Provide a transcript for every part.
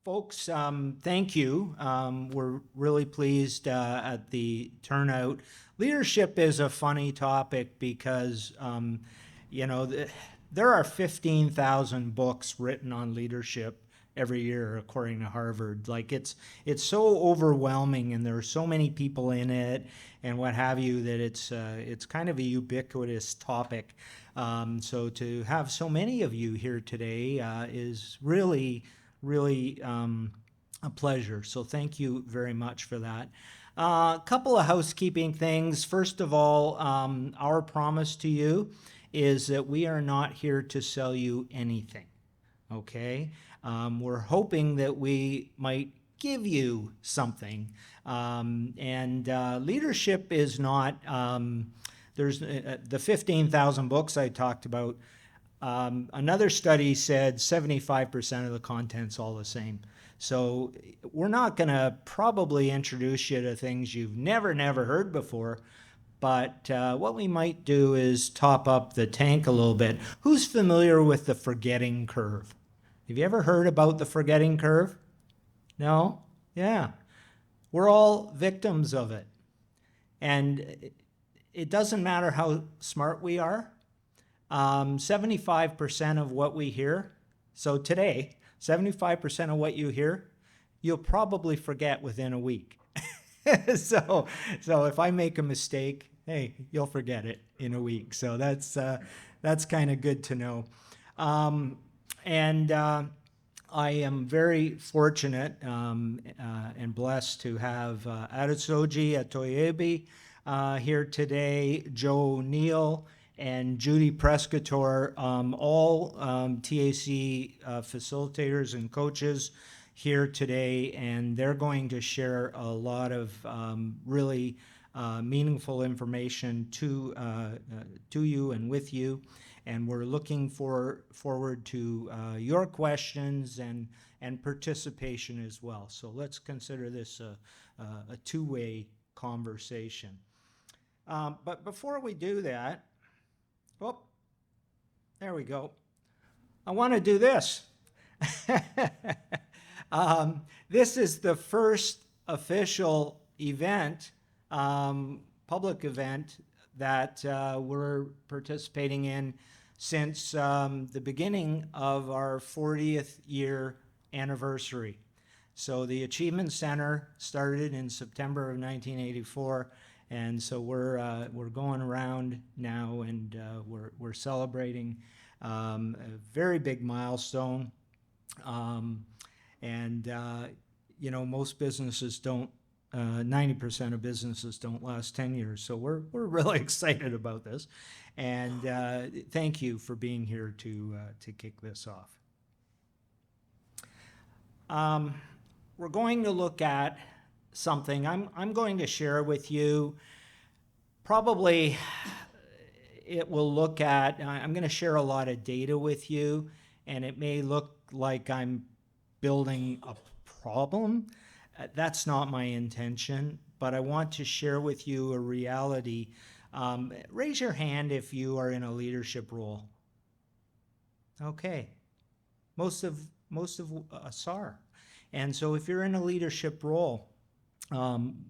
Folks, thank you. We're really pleased at the turnout. Leadership is a funny topic because, you know, there are 15,000 books written on leadership every year, according to Harvard. Like it's so overwhelming, and there are so many people in it, and what have you, that it's kind of a ubiquitous topic. So to have so many of you here today is really a pleasure. So thank you very much for that. A couple of housekeeping things. First of all, our promise to you is that we are not here to sell you anything. Okay? We're hoping that we might give you something. And leadership is not, there's the 15,000 books I talked about. Another study said 75% of the content's all the same. So we're not going to probably introduce you to things you've never heard before, but what we might do is top up the tank a little bit. Who's familiar with the forgetting curve? Have you ever heard about the forgetting curve? No? Yeah. We're all victims of it. And it doesn't matter how smart we are. 75% of what we hear, so today, 75% of what you hear, you'll probably forget within a week. So if I make a mistake, hey, you'll forget it in a week. So that's kind of good to know. And I am very fortunate and blessed to have Adesoji, Atoyebi here today, Joe Neal, and Judy Preszcator, all TAC facilitators and coaches here today, and they're going to share a lot of really meaningful information to you and with you. And we're looking forward to your questions and participation as well. So let's consider this a two-way conversation. But before we do that, oh, there we go. I want to do this. This is the first official event, public event, that we're participating in since the beginning of our 40th year anniversary. So the Achievement Center started in September of 1984. And so we're going around now, and we're celebrating a very big milestone. You know, most businesses don't. 90% of businesses don't last 10 years. So we're really excited about this, and thank you for being here to kick this off. We're going to look at something I'm going to share with you. Probably it will look at, I'm going to share a lot of data with you, and it may look like I'm building a problem. That's not my intention, but I want to share with you a reality. Raise your hand if you are in a leadership role. Okay. Most of us are. And so if you're in a leadership role,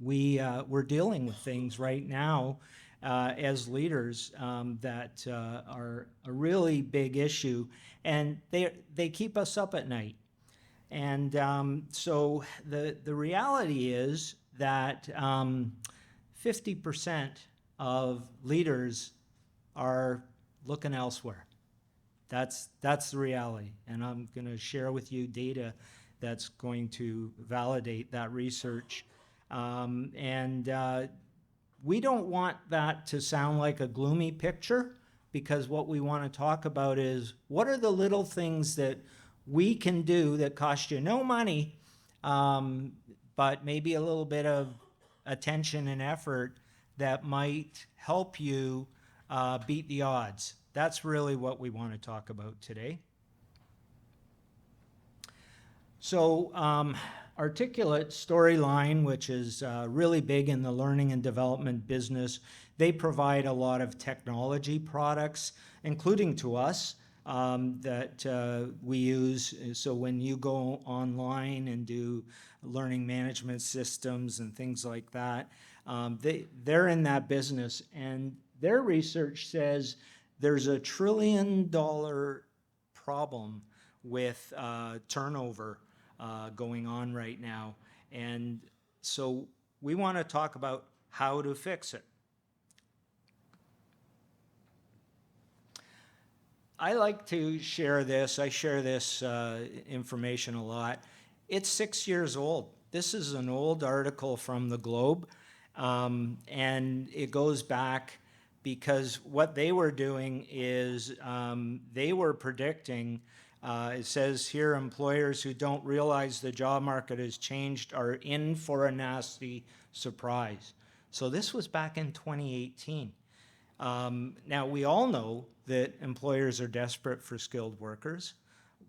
we're dealing with things right now as leaders that are a really big issue, and they keep us up at night. And so the reality is that 50% of leaders are looking elsewhere. That's the reality, and I'm going to share with you data that's going to validate that research. We don't want that to sound like a gloomy picture, because what we want to talk about is what are the little things that we can do that cost you no money, but maybe a little bit of attention and effort that might help you beat the odds. That's really what we want to talk about today. So Articulate Storyline, which is really big in the learning and development business, they provide a lot of technology products, including to us, that we use. So when you go online and do learning management systems and things like that, they're in that business, and their research says there's $1 trillion problem with turnover going on right now. And so we want to talk about how to fix it. I like to share this. I share this information a lot. It's 6 years old. This is an old article from the Globe, and it goes back because what they were doing is they were predicting, it says here, employers who don't realize the job market has changed are in for a nasty surprise. So this was back in 2018. Now, we all know that employers are desperate for skilled workers.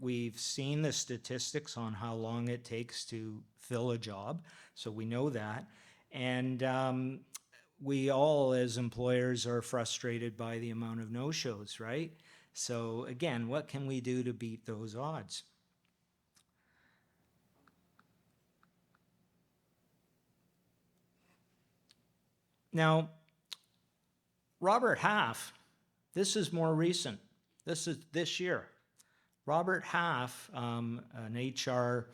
We've seen the statistics on how long it takes to fill a job, so we know that. And we all, as employers, are frustrated by the amount of no-shows, right? So again, what can we do to beat those odds? Now, Robert Half, this is more recent. This is this year. Robert Half, an HR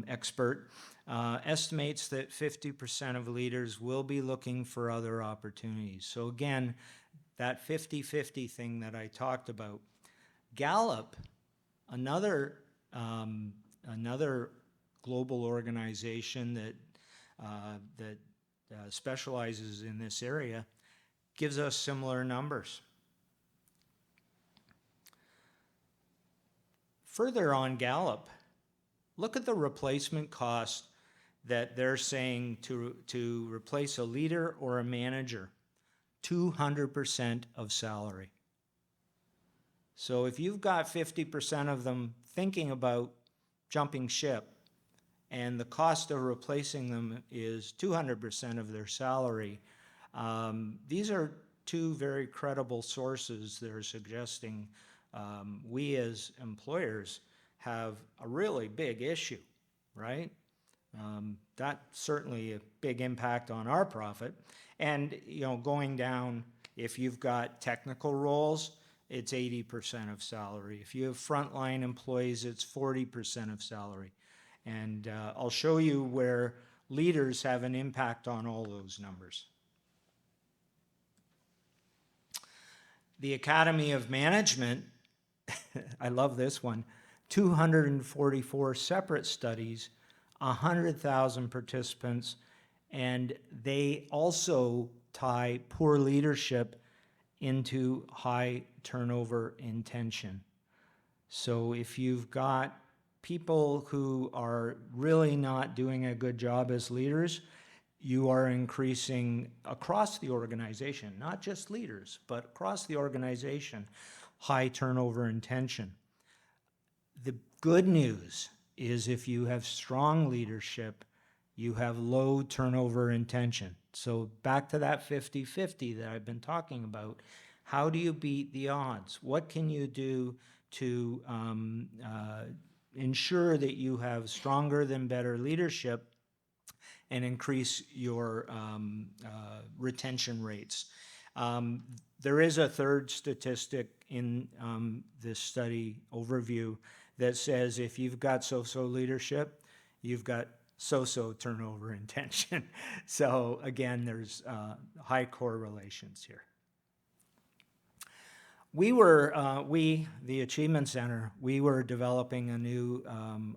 expert, estimates that 50% of leaders will be looking for other opportunities. So again, that 50-50 thing that I talked about. Gallup, another global organization that specializes in this area, gives us similar numbers. Further on Gallup, look at the replacement cost that they're saying to replace a leader or a manager, 200% of salary. So if you've got 50% of them thinking about jumping ship, and the cost of replacing them is 200% of their salary, these are two very credible sources that are suggesting we as employers have a really big issue, right? That's certainly a big impact on our profit. And going down, if you've got technical roles, it's 80% of salary. If you have frontline employees, it's 40% of salary. And I'll show you where leaders have an impact on all those numbers. The Academy of Management, I love this one, 244 separate studies, 100,000 participants, and they also tie poor leadership into high turnover intention. So if you've got people who are really not doing a good job as leaders, you are increasing across the organization, not just leaders, but across the organization, high turnover and tension. The good news is if you have strong leadership, you have low turnover and tension. So back to that 50-50 that I've been talking about, how do you beat the odds? What can you do to ensure that you have stronger than better leadership and increase your retention rates? There is a third statistic in this study overview that says if you've got so-so leadership, you've got so-so turnover and tension. So again, there's high correlations here. The Achievement Center, we were developing a new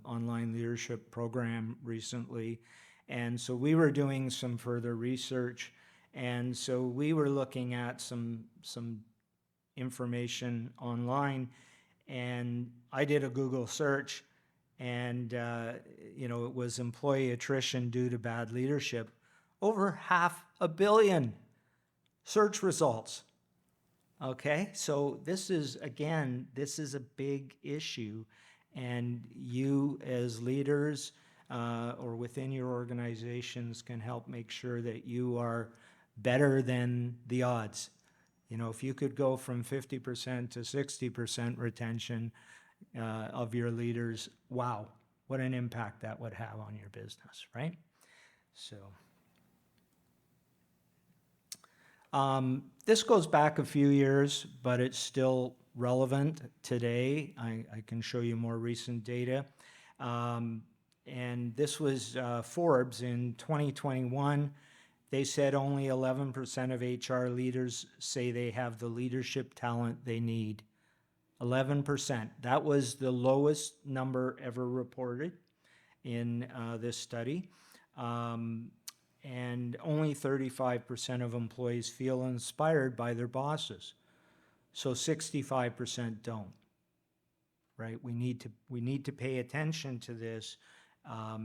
online leadership program recently. And so we were doing some further research. And so we were looking at some information online. And I did a Google search, and it was employee attrition due to bad leadership. Over 500 million search results. Okay, so this is a big issue, and you as leaders or within your organizations can help make sure that you are better than the odds. You know, if you could go from 50% to 60% retention of your leaders, wow, what an impact that would have on your business, right? So this goes back a few years, but it's still relevant today. I can show you more recent data. And this was Forbes in 2021. They said only 11% of HR leaders say they have the leadership talent they need. 11%. That was the lowest number ever reported in this study. And only 35% of employees feel inspired by their bosses. So 65% don't, right? We need to pay attention to this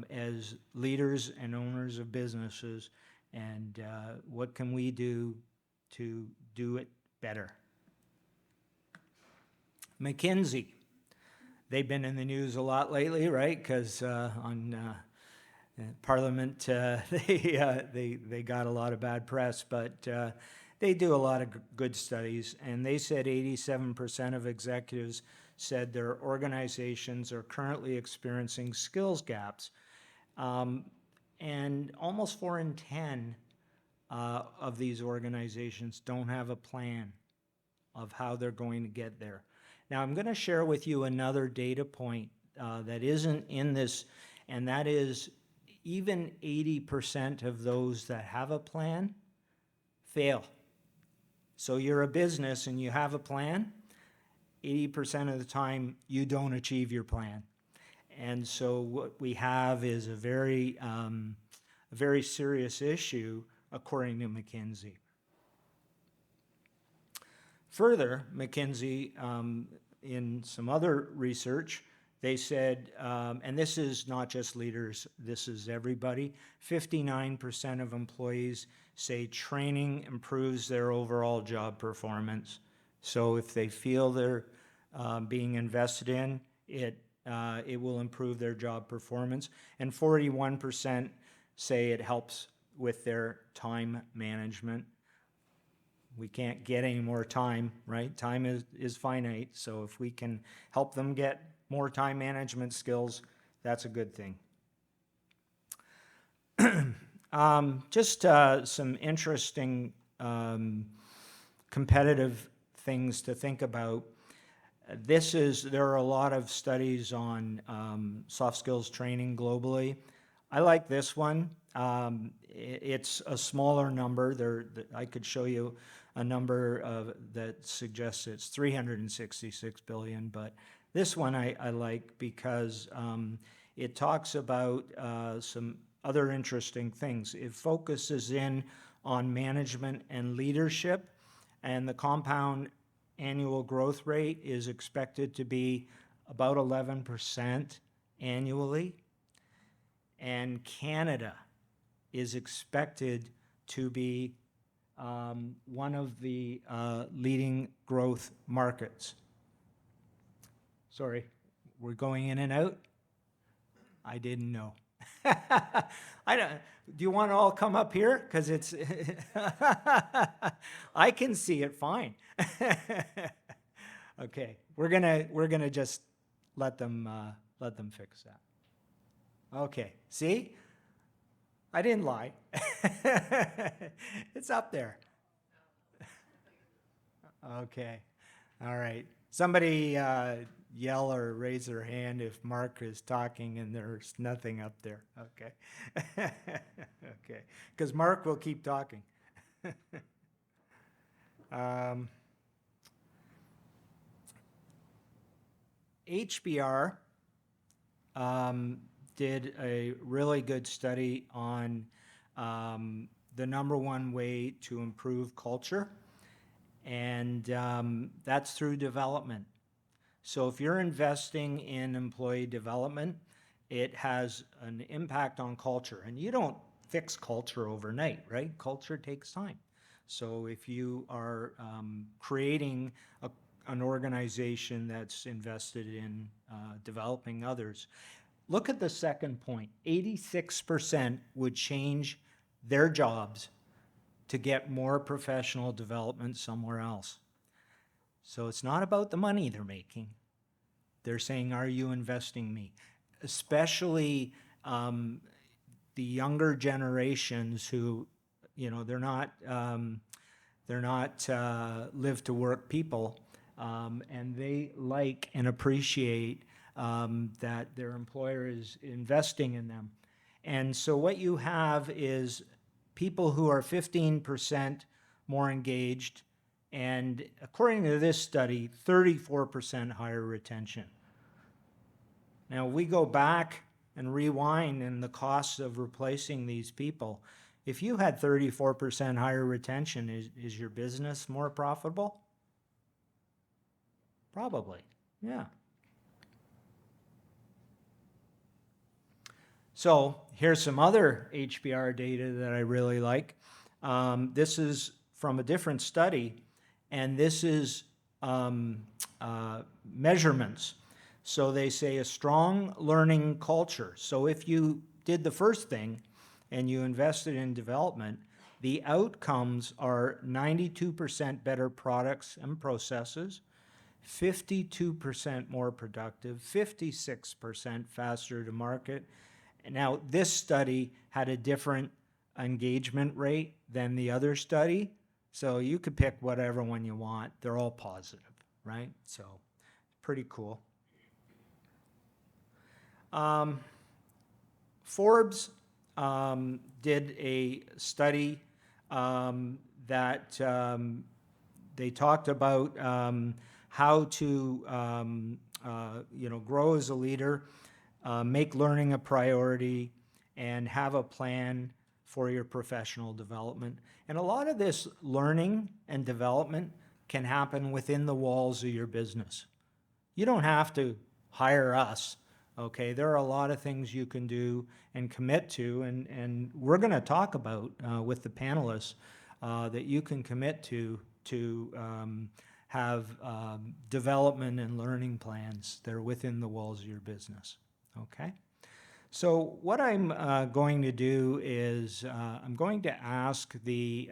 as leaders and owners of businesses, and what can we do to do it better? McKinsey, they've been in the news a lot lately, right? Because on Parliament, they got a lot of bad press, but they do a lot of good studies, and they said 87% of executives said their organizations are currently experiencing skills gaps, and almost 4 in 10 of these organizations don't have a plan of how they're going to get there. Now, I'm going to share with you another data point that isn't in this, and that is even 80% of those that have a plan fail. So you're a business and you have a plan, 80% of the time you don't achieve your plan. And so what we have is a very serious issue, according to McKinsey. Further, McKinsey, in some other research, they said, and this is not just leaders, this is everybody, 59% of employees say training improves their overall job performance. So if they feel they're being invested in, it will improve their job performance. And 41% say it helps with their time management. We can't get any more time, right? Time is finite, so if we can help them get more time management skills, that's a good thing. Just some interesting competitive things to think about. There are a lot of studies on soft skills training globally. I like this one. It's a smaller number. I could show you a number that suggests it's 366 billion, but this one I like because it talks about some other interesting things. It focuses in on management and leadership, and the compound annual growth rate is expected to be about 11% annually. And Canada is expected to be one of the leading growth markets. Sorry, we're going in and out? I didn't know. Do you want to all come up here? Because it's, I can see it fine. Okay, we're gonna just let them fix that. Okay, see? I didn't lie. It's up there. Okay, all right. Somebody yell or raise their hand if Marc is talking and there's nothing up there. Okay. Okay, because Marc will keep talking. HBR did a really good study on the number one way to improve culture, and that's through development. So if you're investing in employee development, it has an impact on culture. And you don't fix culture overnight, right? Culture takes time. So if you are creating an organization that's invested in developing others, look at the second point. 86% would change their jobs to get more professional development somewhere else. So it's not about the money they're making. They're saying, are you investing me? Especially the younger generations who, they're not live to work people, and they like and appreciate that their employer is investing in them. And so what you have is people who are 15% more engaged, and according to this study, 34% higher retention. Now, we go back and rewind in the costs of replacing these people. If you had 34% higher retention, is your business more profitable? Probably, yeah. So here's some other HBR data that I really like. This is from a different study, and this is measurements. So they say a strong learning culture. So if you did the first thing and you invested in development, the outcomes are 92% better products and processes, 52% more productive, 56% faster to market. Now, this study had a different engagement rate than the other study, so you could pick whatever one you want. They're all positive, right? So, pretty cool. Forbes did a study that they talked about how to grow as a leader, make learning a priority, and have a plan for your professional development. And a lot of this learning and development can happen within the walls of your business. You don't have to hire us, okay? There are a lot of things you can do and commit to, and we're going to talk about with the panelists that you can commit to have development and learning plans that are within the walls of your business, okay? So what I'm going to do is I'm going to ask the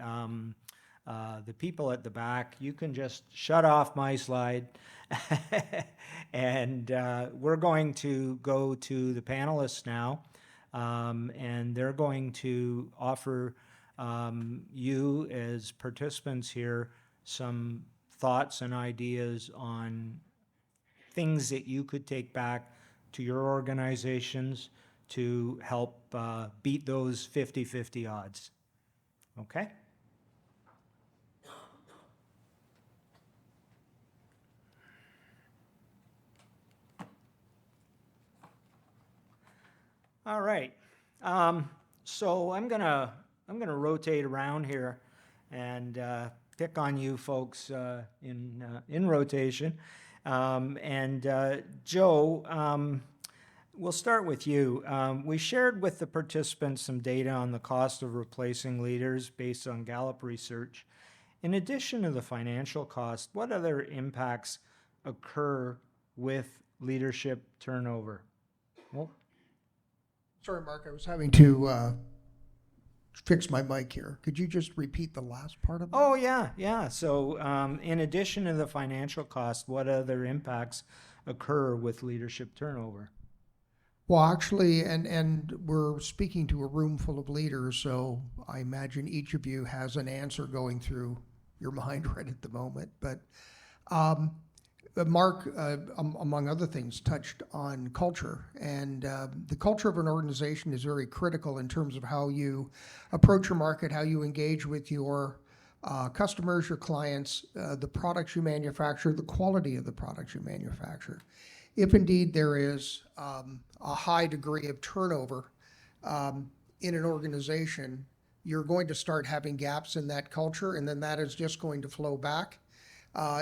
people at the back, you can just shut off my slide, and we're going to go to the panelists now, and they're going to offer you as participants here some thoughts and ideas on things that you could take back to your organizations to help beat those 50-50 odds. Okay? All right. So I'm gonna rotate around here and pick on you folks in rotation. Joe, we'll start with you. We shared with the participants some data on the cost of replacing leaders based on Gallup research. In addition to the financial cost, what other impacts occur with leadership turnover? Well, sorry, Mark, I was having to fix my mic here. Could you just repeat the last part of it? Oh, yeah. So in addition to the financial cost, what other impacts occur with leadership turnover? Well, actually, and we're speaking to a room full of leaders, so I imagine each of you has an answer going through your mind right at the moment. But Mark, among other things, touched on culture, and the culture of an organization is very critical in terms of how you approach your market, how you engage with your customers, your clients, the products you manufacture, the quality of the products you manufacture. If indeed there is a high degree of turnover in an organization, you're going to start having gaps in that culture, and then that is just going to flow back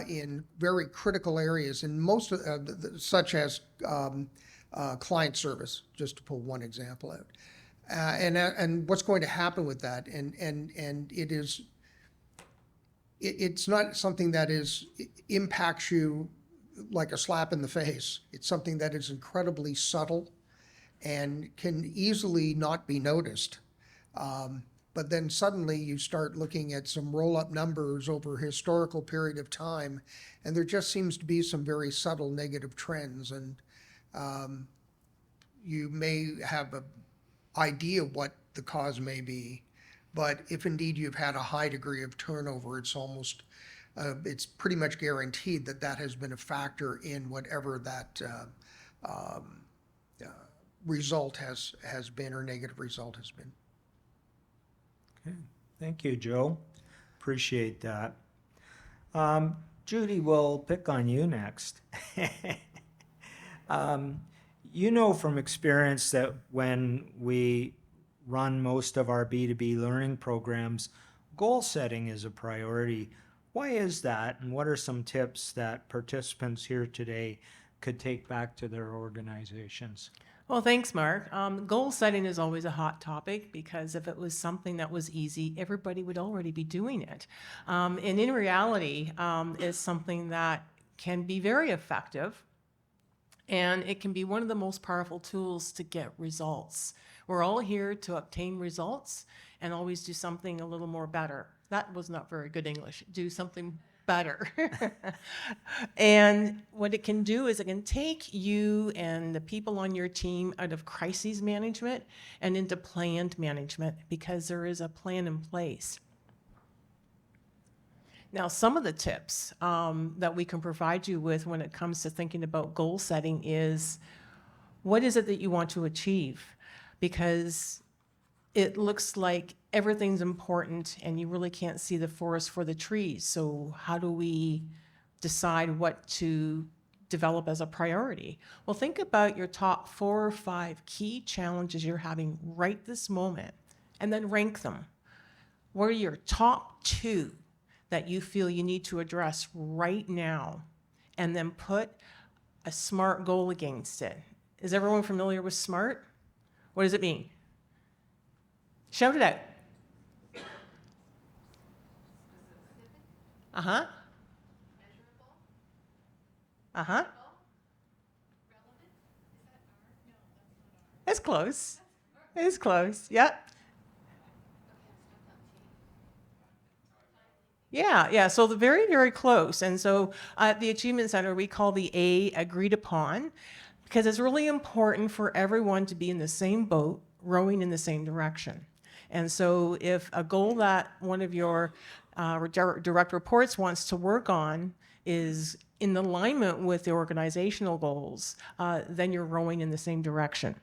in very critical areas, in most of, such as client service, just to pull one example out. And what's going to happen with that? And it's not something that impacts you like a slap in the face. It's something that is incredibly subtle and can easily not be noticed. but then suddenly you start looking at some roll-up numbers over a historical period of time, and there just seems to be some very subtle negative trends. And you may have an idea what the cause may be, but if indeed you've had a high degree of turnover, it's pretty much guaranteed that that has been a factor in whatever that result has been, or negative result has been. Okay. Thank you, Joe. Appreciate that. Judy, we'll pick on you next. You know from experience that when we run most of our B2B learning programs, goal setting is a priority. Why is that, and what are some tips that participants here today could take back to their organizations? Well, thanks, Mark. Goal setting is always a hot topic because if it was something that was easy, everybody would already be doing it. And in reality, it's something that can be very effective, and it can be one of the most powerful tools to get results. We're all here to obtain results and always do something a little more better. That was not very good English. Do something better. And what it can do is it can take you and the people on your team out of crisis management and into planned management, because there is a plan in place. Now, some of the tips that we can provide you with when it comes to thinking about goal setting is, what is it that you want to achieve? Because it looks like everything's important and you really can't see the forest for the trees. So how do we decide what to develop as a priority? Well, think about your top 4 or 5 key challenges you're having right this moment, and then rank them. What are your top 2 that you feel you need to address right now? And then put a SMART goal against it. Is everyone familiar with SMART? What does it mean? Shout it out. Uh-huh. Uh-huh. It's close. It's close. Yep. Yeah. So the very, very close. And so at the Achievement Center, we call the A agreed upon, because it's really important for everyone to be in the same boat, rowing in the same direction. And so if a goal that one of your direct reports wants to work on is in alignment with the organizational goals, then you're rowing in the same direction.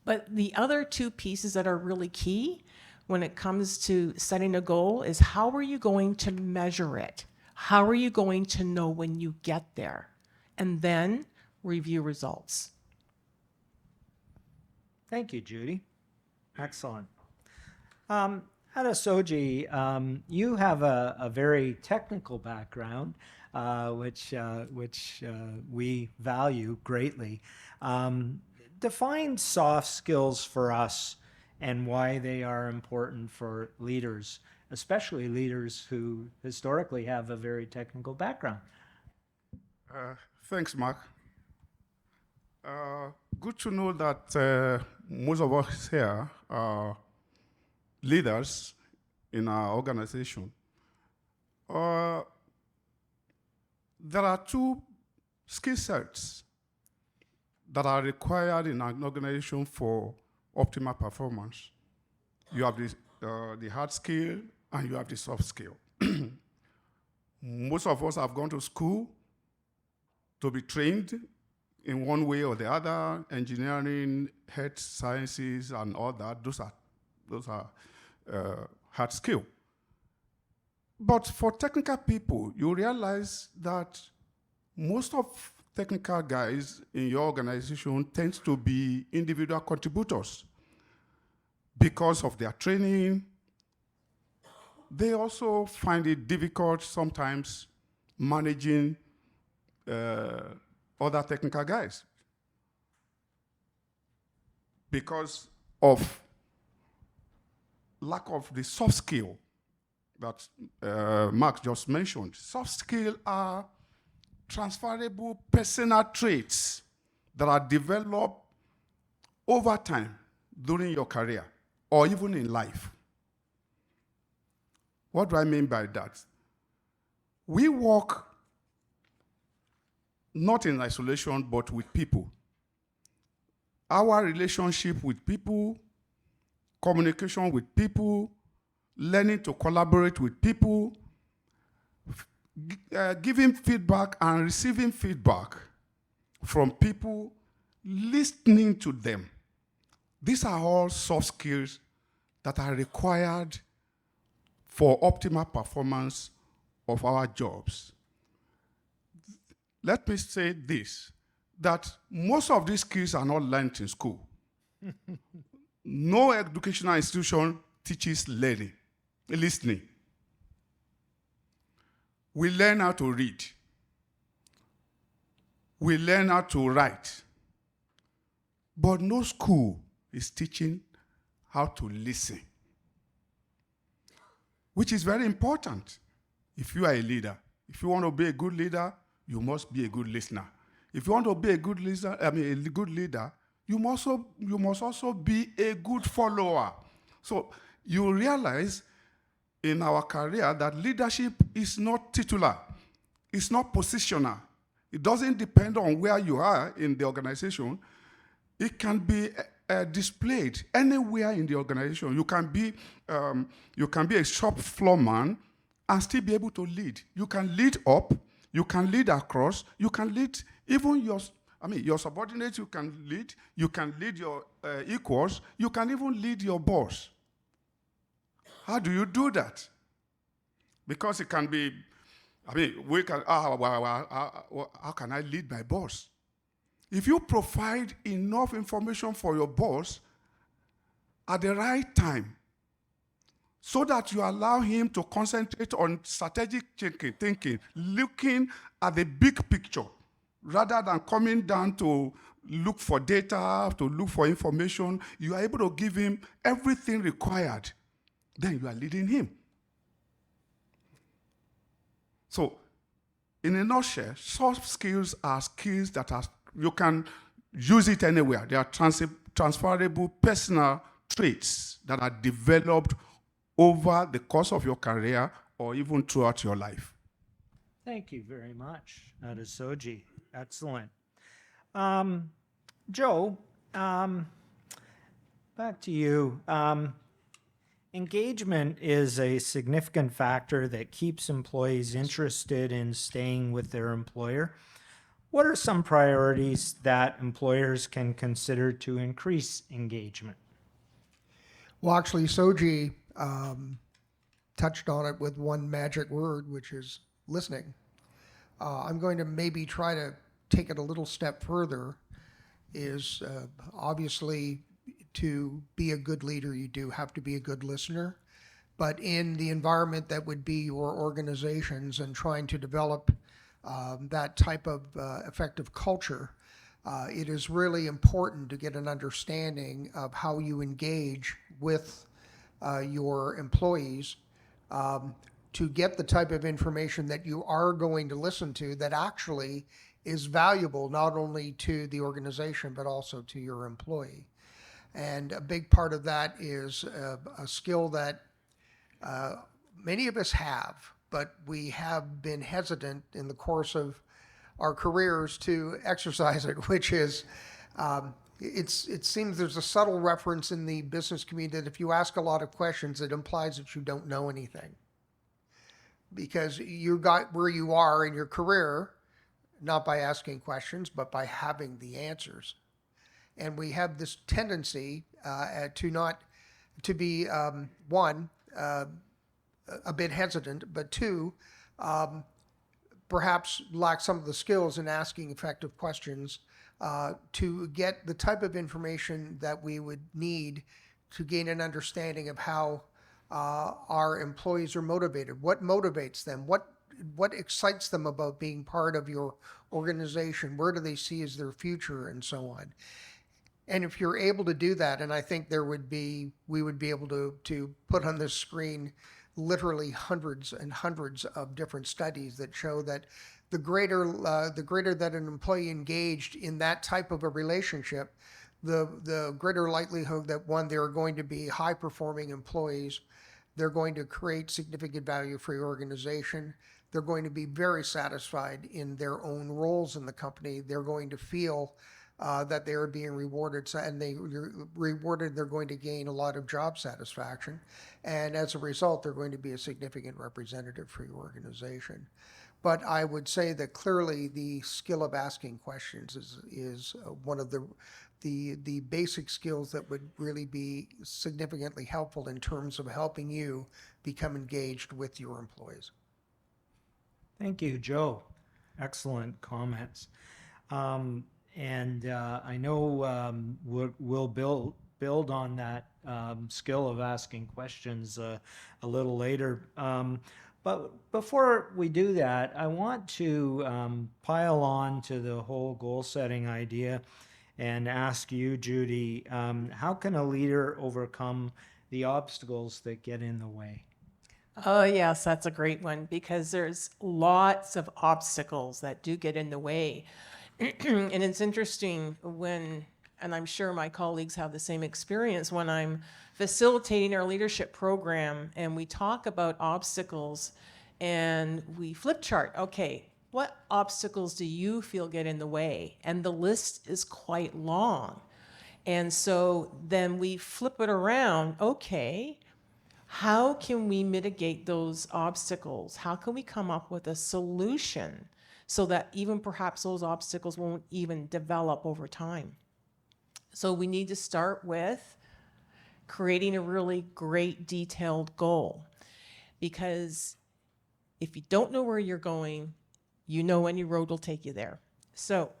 But the other 2 pieces that are really key when it comes to setting a goal is, how are you going to measure it? How are you going to know when you get there? And then review results. Thank you, Judy. Excellent. Adesoji, you have a very technical background, which we value greatly. Define soft skills for us and why they are important for leaders, especially leaders who historically have a very technical background. Thanks, Mark. Good to know that most of us here are leaders in our organization. There are 2 skill sets that are required in an organization for optimal performance. You have the hard skill and you have the soft skill. Most of us have gone to school to be trained in one way or the other, engineering, health sciences, and all that. Those are hard skill. But for technical people, you realize that most of technical guys in your organization tend to be individual contributors because of their training. They also find it difficult sometimes managing other technical guys because of lack of the soft skill that Marc just mentioned. Soft skills are transferable personal traits that are developed over time during your career. or even in life. What do I mean by that? We work not in isolation, but with people. Our relationship with people, communication with people, learning to collaborate with people, giving feedback and receiving feedback from people, listening to them. These are all soft skills that are required for optimal performance of our jobs. Let me say this, that most of these skills are not learned in school. No educational institution teaches listening. We learn how to read. We learn how to write. But no school is teaching how to listen, which is very important if you are a leader. If you want to be a good leader, you must be a good listener. If you want to be a good leader, you must also be a good follower. So you realize in our career that leadership is not titular, it's not positional. It doesn't depend on where you are in the organization. It can be displayed anywhere in the organization. You can be a shop floor man and still be able to lead. You can lead up, you can lead across, you can lead even your subordinates. You can lead your equals, you can even lead your boss. How do you do that? Because it can be, how can I lead my boss? If you provide enough information for your boss at the right time, so that you allow him to concentrate on strategic thinking, looking at the big picture, rather than coming down to look for data, to look for information, you are able to give him everything required. Then you are leading him. So, in a nutshell, soft skills are skills that you can use it anywhere. They are transferable personal traits that are developed over the course of your career or even throughout your life. Thank you very much, Adesoji. Excellent. Joe, back to you. Engagement is a significant factor that keeps employees interested in staying with their employer. What are some priorities that employers can consider to increase engagement? Well, actually, Soji touched on it with one magic word, which is listening. I'm going to maybe try to take it a little step further, is obviously to be a good leader, you do have to be a good listener. But in the environment that would be your organizations and trying to develop that type of effective culture, it is really important to get an understanding of how you engage with your employees to get the type of information that you are going to listen to that actually is valuable not only to the organization but also to your employee. And a big part of that is a skill that many of us have, but we have been hesitant in the course of our careers to exercise it, which is it seems there's a subtle reference in the business community that if you ask a lot of questions, it implies that you don't know anything. Because you got where you are in your career, not by asking questions, but by having the answers. And we have this tendency to be, one, a bit hesitant, but two, perhaps lack some of the skills in asking effective questions to get the type of information that we would need to gain an understanding of how our employees are motivated. What motivates them? What excites them about being part of your organization? Where do they see as their future, and so on? And if you're able to do that, and I think we would be able to put on this screen literally hundreds and hundreds of different studies that show that the greater that an employee engaged in that type of a relationship, the greater likelihood that, one, they're going to be high-performing employees, they're going to create significant value for your organization, they're going to be very satisfied in their own roles in the company, they're going to feel that they are being rewarded, and they're going to gain a lot of job satisfaction, and as a result, they're going to be a significant representative for your organization. But I would say that clearly the skill of asking questions is one of the basic skills that would really be significantly helpful in terms of helping you become engaged with your employees. Thank you, Joe. Excellent comments. I know we'll build on that skill of asking questions a little later. But before we do that, I want to pile on to the whole goal setting idea and ask you, Judy, how can a leader overcome the obstacles that get in the way? Oh, yes, that's a great one, because there's lots of obstacles that do get in the way. And it's interesting and I'm sure my colleagues have the same experience, when I'm facilitating our leadership program and we talk about obstacles and we flip chart, okay, what obstacles do you feel get in the way? And the list is quite long. And so then we flip it around, okay, how can we mitigate those obstacles? How can we come up with a solution so that even perhaps those obstacles won't even develop over time? So we need to start with creating a really great detailed goal, because if you don't know where you're going, you know any road will take you there. So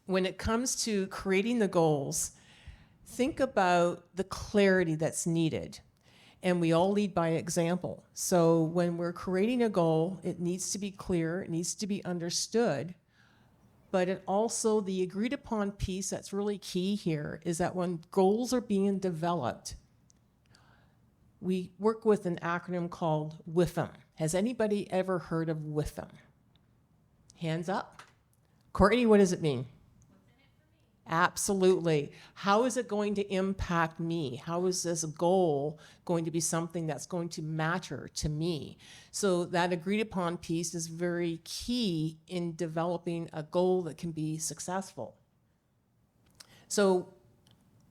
when it comes to creating the goals, think about the clarity that's needed. And we all lead by example. So when we're creating a goal, it needs to be clear, it needs to be understood, but it also, the agreed upon piece that's really key here is that when goals are being developed, we work with an acronym called WIFM. Has anybody ever heard of WIFM? Hands up. Courtney, what does it mean? Absolutely. How is it going to impact me? How is this goal going to be something that's going to matter to me? So that agreed upon piece is very key in developing a goal that can be successful. So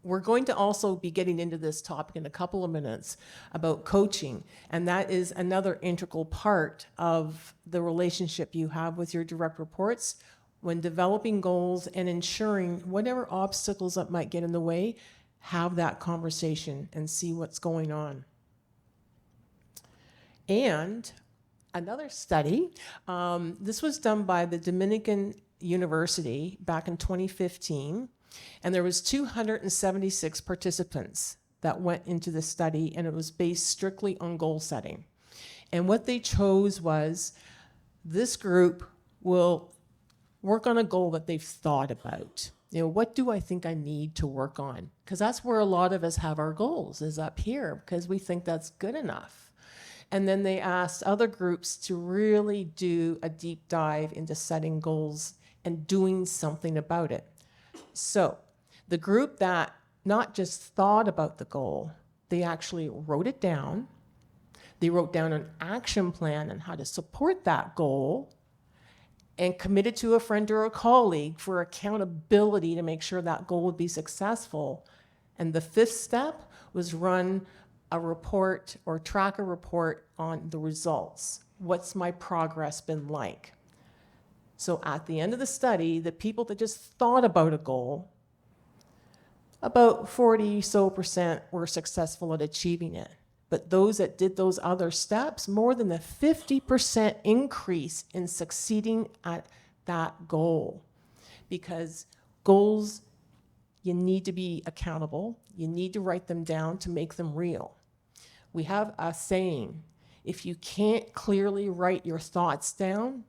we're going to also be getting into this topic in a couple of minutes about coaching, and that is another integral part of the relationship you have with your direct reports when developing goals and ensuring whatever obstacles that might get in the way, have that conversation and see what's going on. And another study, this was done by the Dominican University back in 2015, and there was 276 participants that went into the study, and it was based strictly on goal setting. And what they chose was, this group will work on a goal that they've thought about. You know, what do I think I need to work on? Because that's where a lot of us have our goals, is up here, because we think that's good enough. And then they asked other groups to really do a deep dive into setting goals and doing something about it. So the group that not just thought about the goal, they actually wrote it down. They wrote down an action plan on how to support that goal, and committed to a friend or a colleague for accountability to make sure that goal would be successful. And the fifth step was run a report or track a report on the results. What's my progress been like? So at the end of the study, the people that just thought about a goal, about 40% were successful at achieving it. But those that did those other steps, more than a 50% increase in succeeding at that goal. Because goals, you need to be accountable. You need to write them down to make them real. We have a saying, if you can't clearly write your thoughts down,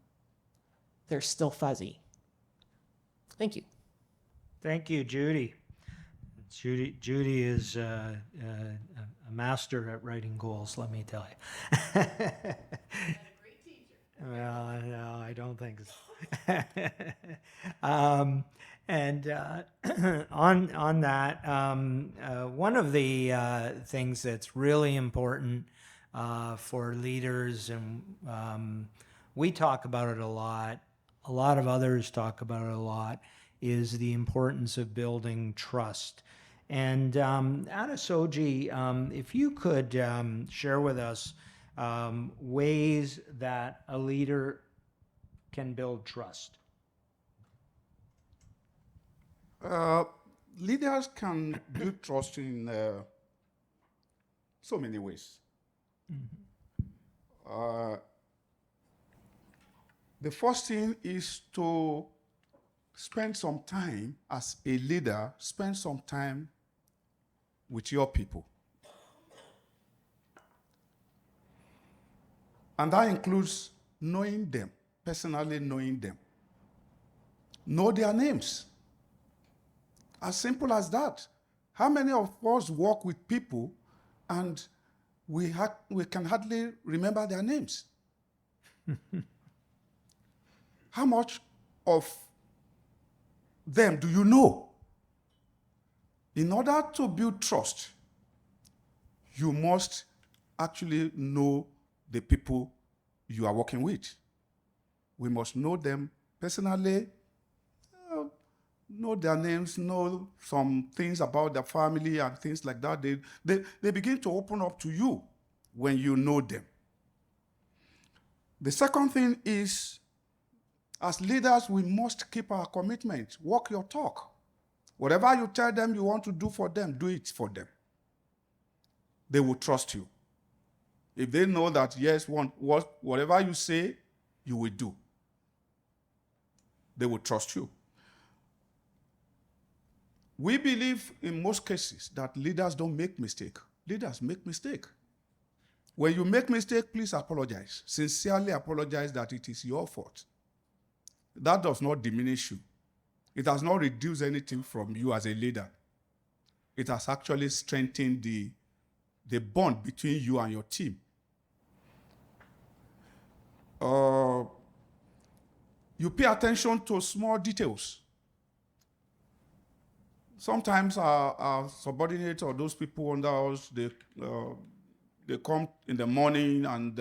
they're still fuzzy. Thank you. Thank you, Judy. Judy is a master at writing goals, let me tell you. And a great teacher. Well, no, I don't think so. And on that, one of the things that's really important for leaders, and we talk about it a lot of others talk about it a lot, is the importance of building trust. And Adesoji, if you could share with us ways that a leader can build trust. Leaders can build trust in so many ways. The first thing is to spend some time as a leader, spend some time with your people. And that includes knowing them, personally knowing them. Know their names. As simple as that. How many of us work with people and we can hardly remember their names? How much of them do you know? In order to build trust, you must actually know the people you are working with. We must know them personally, know their names, know some things about their family and things like that. They begin to open up to you when you know them. The second thing is, as leaders, we must keep our commitment. Walk your talk. Whatever you tell them you want to do for them, do it for them. They will trust you. If they know that, yes, whatever you say, you will do, they will trust you. We believe in most cases that leaders don't make mistakes. Leaders make mistakes. When you make mistake, please apologize. Sincerely apologize that it is your fault. That does not diminish you. It has not reduced anything from you as a leader. It has actually strengthened the bond between you and your team. You pay attention to small details. Sometimes our subordinates or those people under us, they come in the morning and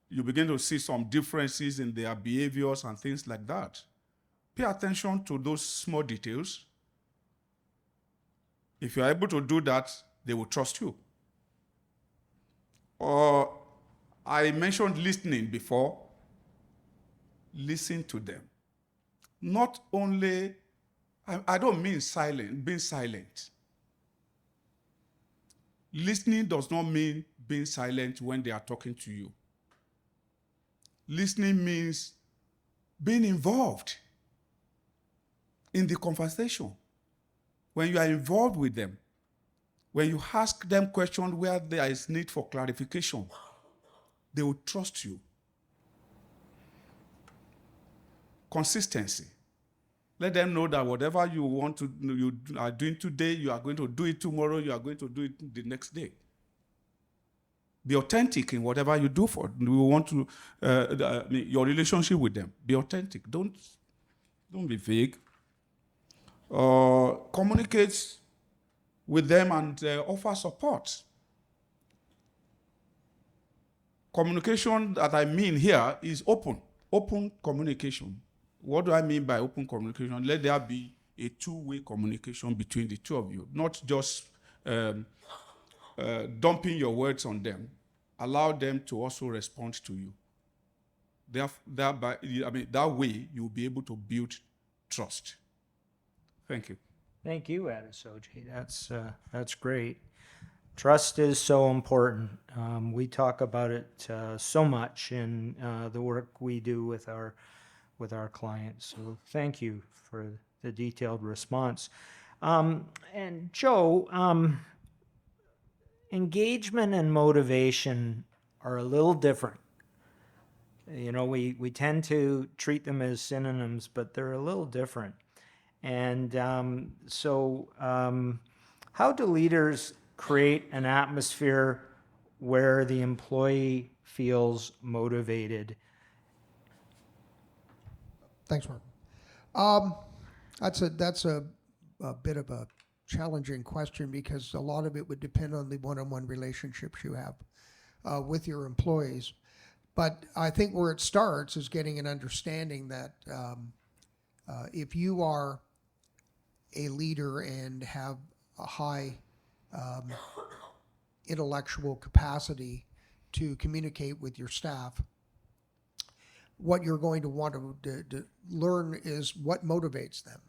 you begin to see some differences in their behaviors and things like that. Pay attention to those small details. If you're able to do that, they will trust you. I mentioned listening before. Listen to them. Not only, I don't mean being silent. Listening does not mean being silent when they are talking to you. Listening means being involved in the conversation. When you are involved with them, when you ask them questions where there is need for clarification, they will trust you. Consistency. Let them know that whatever you are doing today, you are going to do it tomorrow, you are going to do it the next day. Be authentic in whatever you do for them. We want to, your relationship with them. Be authentic. Don't be vague. Communicate with them and offer support. Communication that I mean here is open communication. What do I mean by open communication? Let there be a two-way communication between the two of you, not just dumping your words on them. Allow them to also respond to you. That way you'll be able to build trust. Thank you. Thank you, Adesoji. That's great. Trust is so important. We talk about it so much in the work we do with our clients. So thank you for the detailed response. And Joe, engagement and motivation are a little different. You know, we tend to treat them as synonyms, but they're a little different. And how do leaders create an atmosphere where the employee feels motivated? Thanks, Mark. That's a bit of a challenging question because a lot of it would depend on the one-on-one relationships you have with your employees. But I think where it starts is getting an understanding that if you are a leader and have a high intellectual capacity to communicate with your staff, what you're going to want to learn is what motivates them.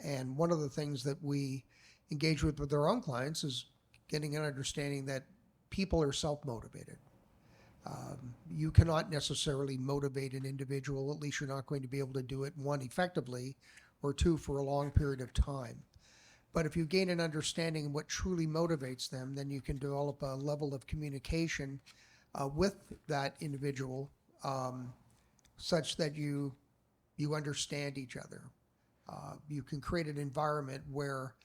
And one of the things that we engage with our own clients is getting an understanding that people are self-motivated. You cannot necessarily motivate an individual, at least you're not going to be able to do it, one, effectively, or two, for a long period of time. But if you gain an understanding of what truly motivates them, then you can develop a level of communication with that individual such that you understand each other. You can create an environment where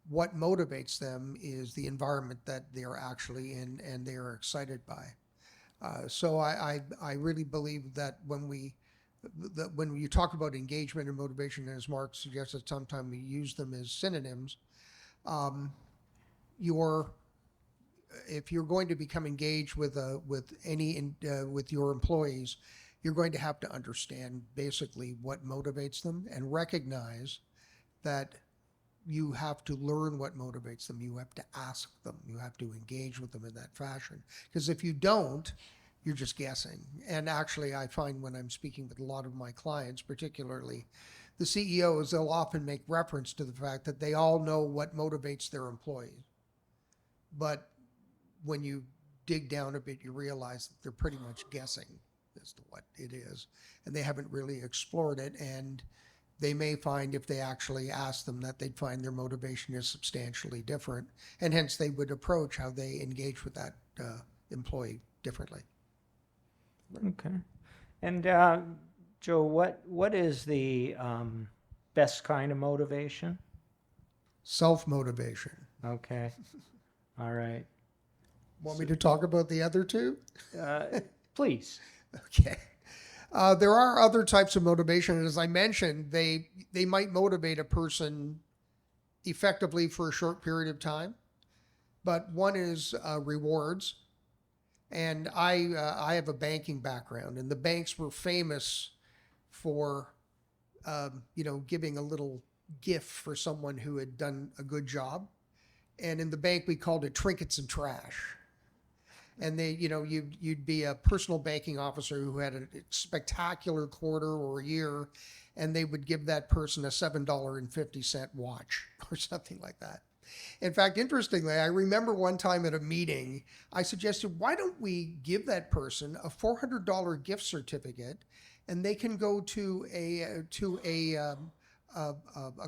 what motivates them is the environment that they're actually in and they are excited by. So I really believe that when you talk about engagement and motivation, as Mark suggested, sometimes we use them as synonyms. If you're going to become engaged with your employees, you're going to have to understand basically what motivates them and recognize that you have to learn what motivates them. You have to ask them. You have to engage with them in that fashion. Because if you don't, you're just guessing. And actually, I find when I'm speaking with a lot of my clients, particularly the CEOs, they'll often make reference to the fact that they all know what motivates their employees. But when you dig down a bit, you realize that they're pretty much guessing as to what it is. And they haven't really explored it. And they may find, if they actually ask them, that they'd find their motivation is substantially different. And hence they would approach how they engage with that employee differently. Okay. And Joe, what is the best kind of motivation? Self-motivation. Okay. All right. Want me to talk about the other two? Please. Okay. There are other types of motivation. As I mentioned, they might motivate a person effectively for a short period of time, but one is rewards. And I have a banking background, and the banks were famous for, giving a little gift for someone who had done a good job. And in the bank, we called it trinkets and trash. And you'd be a personal banking officer who had a spectacular quarter or year, and they would give that person a $7.50 watch or something like that. In fact, interestingly, I remember one time at a meeting, I suggested, why don't we give that person a $400 gift certificate, and they can go to a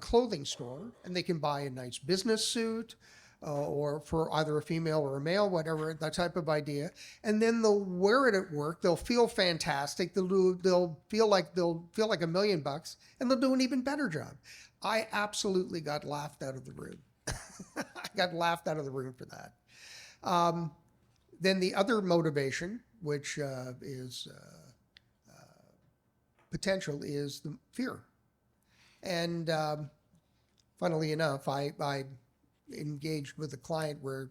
clothing store, and they can buy a nice business suit, or for either a female or a male, whatever, that type of idea. And then they'll wear it at work. They'll feel fantastic. They'll feel like $1 million, and they'll do an even better job. I absolutely got laughed out of the room. I got laughed out of the room for that. Then the other motivation, which is potential, is the fear. And funnily enough, I engaged with a client where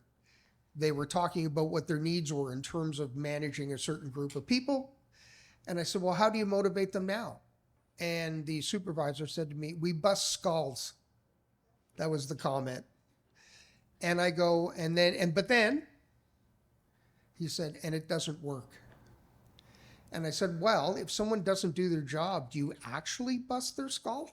they were talking about what their needs were in terms of managing a certain group of people. And I said, well, how do you motivate them now? And the supervisor said to me, we bust skulls. That was the comment. And I go, but then he said, and it doesn't work. And I said, well, if someone doesn't do their job, do you actually bust their skull?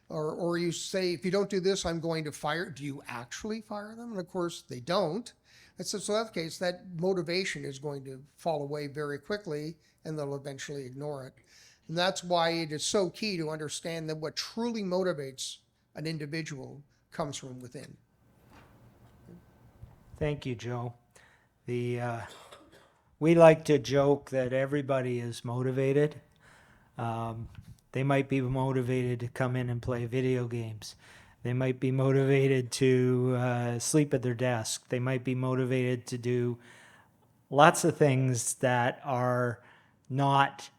Or you say, if you don't do this, I'm going to fire. Do you actually fire them? And of course, they don't. I said, so in that case, that motivation is going to fall away very quickly, and they'll eventually ignore it. And that's why it is so key to understand that what truly motivates an individual comes from within. Thank you, Joe. We like to joke that everybody is motivated. They might be motivated to come in and play video games. They might be motivated to sleep at their desk. They might be motivated to do lots of things that are not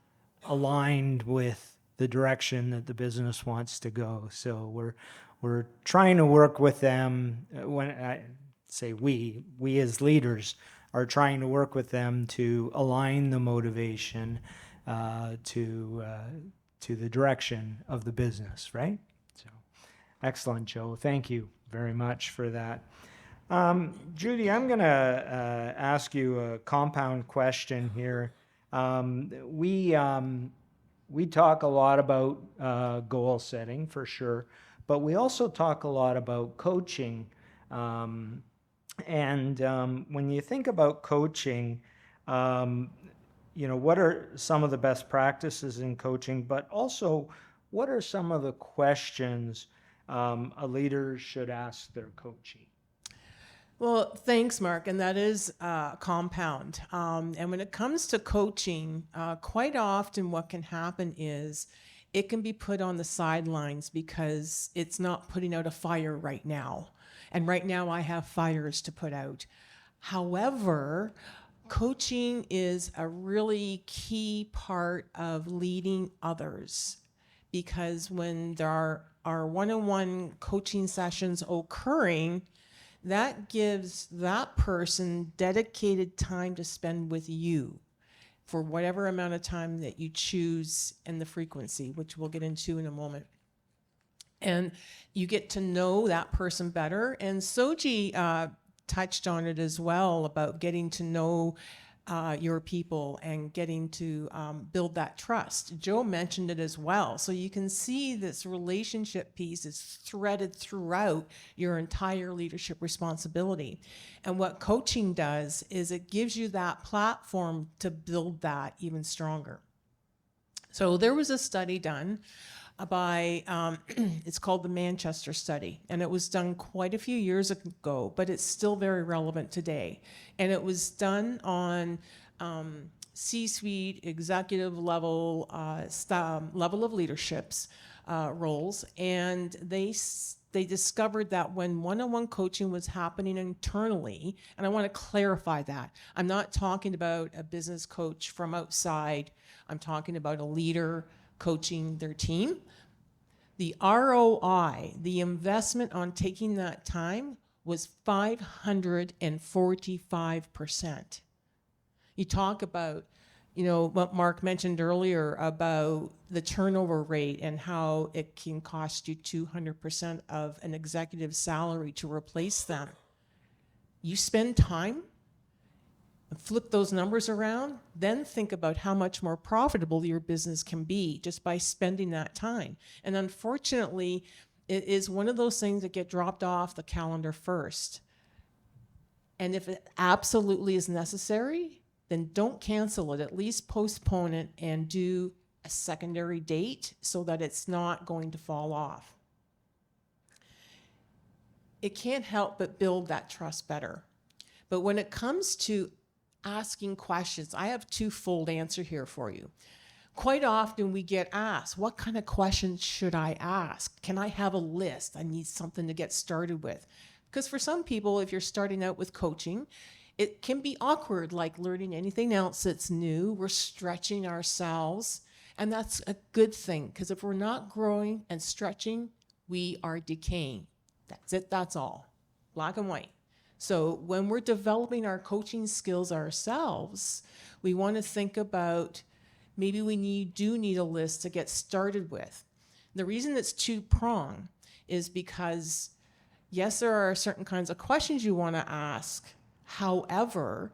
aligned with the direction that the business wants to go. So we're trying to work with them. When I say we as leaders are trying to work with them to align the motivation to the direction of the business, right? So, excellent, Joe. Thank you very much for that. Judy, I'm going to ask you a compound question here. We talk a lot about goal setting for sure, but we also talk a lot about coaching. When you think about coaching, what are some of the best practices in coaching, but also what are some of the questions a leader should ask their coachee? Well, thanks, Mark, and that is compound. And when it comes to coaching, quite often what can happen is it can be put on the sidelines because it's not putting out a fire right now. And right now I have fires to put out. However, coaching is a really key part of leading others, because when there are one-on-one coaching sessions occurring, that gives that person dedicated time to spend with you for whatever amount of time that you choose and the frequency, which we'll get into in a moment. And you get to know that person better. And Soji touched on it as well about getting to know your people and getting to build that trust. Joe mentioned it as well. So you can see this relationship piece is threaded throughout your entire leadership responsibility. And what coaching does is it gives you that platform to build that even stronger. So there was a study done by, it's called the Manchester Study, and it was done quite a few years ago, but it's still very relevant today. And it was done on C-suite, executive level, level of leaderships roles, and they discovered that when one-on-one coaching was happening internally, and I want to clarify that, I'm not talking about a business coach from outside, I'm talking about a leader coaching their team. The ROI, the investment on taking that time, was 545%. You talk about, what Mark mentioned earlier about the turnover rate and how it can cost you 200% of an executive's salary to replace them. You spend time, flip those numbers around, then think about how much more profitable your business can be just by spending that time. And unfortunately, it is one of those things that get dropped off the calendar first. And if it absolutely is necessary, then don't cancel it. At least postpone it and do a secondary date so that it's not going to fall off. It can't help but build that trust better. But when it comes to asking questions, I have twofold answer here for you. Quite often we get asked, what kind of questions should I ask? Can I have a list? I need something to get started with. Because for some people, if you're starting out with coaching, it can be awkward, like learning anything else that's new. We're stretching ourselves, and that's a good thing, because if we're not growing and stretching, we are decaying. That's it, that's all. Black and white. So when we're developing our coaching skills ourselves, we want to think about maybe we do need a list to get started with. The reason it's two-pronged is because, yes, there are certain kinds of questions you want to ask. However,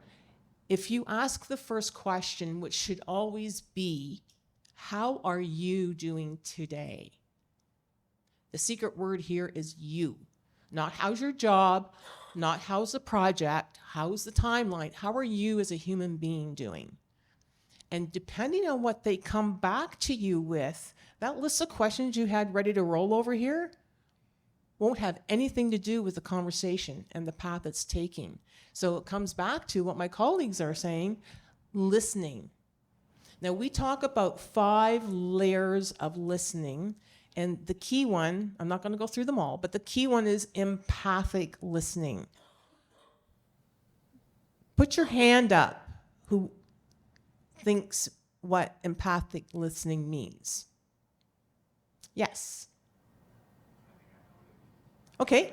if you ask the first question, which should always be, how are you doing today? The secret word here is you. Not how's your job, not how's the project, how's the timeline, how are you as a human being doing? And depending on what they come back to you with, that list of questions you had ready to roll over here won't have anything to do with the conversation and the path it's taking. So it comes back to what my colleagues are saying, listening. Now we talk about 5 layers of listening. And the key one, I'm not going to go through them all, but the key one is empathic listening. Put your hand up who thinks what empathic listening means. Yes. Okay.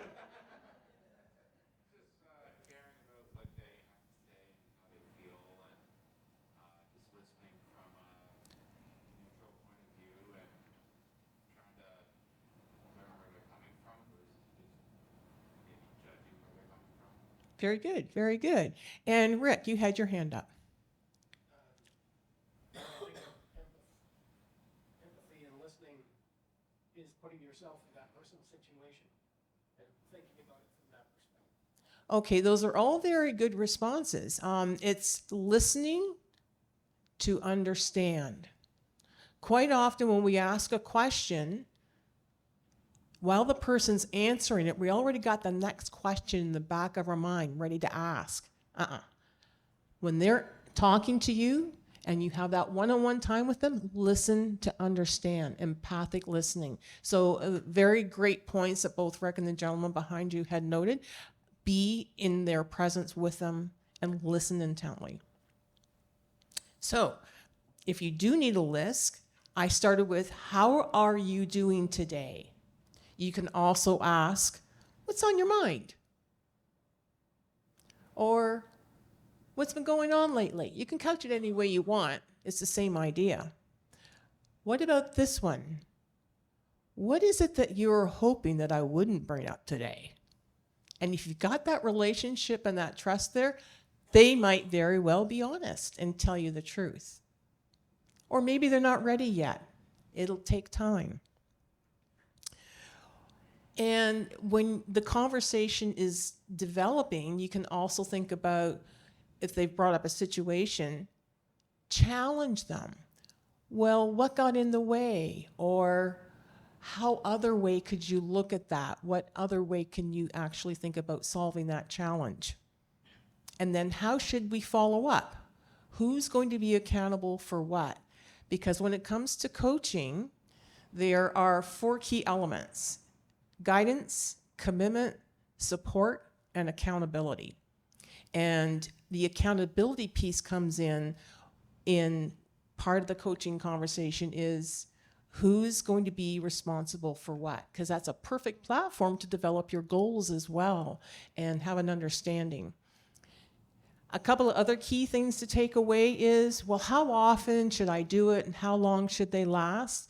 Very good, very good. And Rick, you had your hand up. Empathy and listening is putting yourself in that person's situation and thinking about it from that perspective. Okay, those are all very good responses. It's listening to understand. Quite often, when we ask a question, while the person's answering it, we already got the next question in the back of our mind ready to ask. When they're talking to you and you have that one-on-one time with them, listen to understand, empathic listening. So very great points that both Rick and the gentleman behind you had noted. Be in their presence with them and listen intently. So if you do need a list, I started with, how are you doing today? You can also ask, what's on your mind? Or, what's been going on lately? You can couch it any way you want. It's the same idea. What about this one? What is it that you're hoping that I wouldn't bring up today? And if you've got that relationship and that trust there, they might very well be honest and tell you the truth. Or maybe they're not ready yet. It'll take time. And when the conversation is developing, you can also think about, if they've brought up a situation, challenge them. Well, what got in the way? Or how other way could you look at that? What other way can you actually think about solving that challenge? And then how should we follow up? Who's going to be accountable for what? Because when it comes to coaching, there are 4 key elements: guidance, commitment, support, and accountability. And the accountability piece comes in part of the coaching conversation is, who's going to be responsible for what? Because that's a perfect platform to develop your goals as well and have an understanding. A couple of other key things to take away is, well, how often should I do it and how long should they last?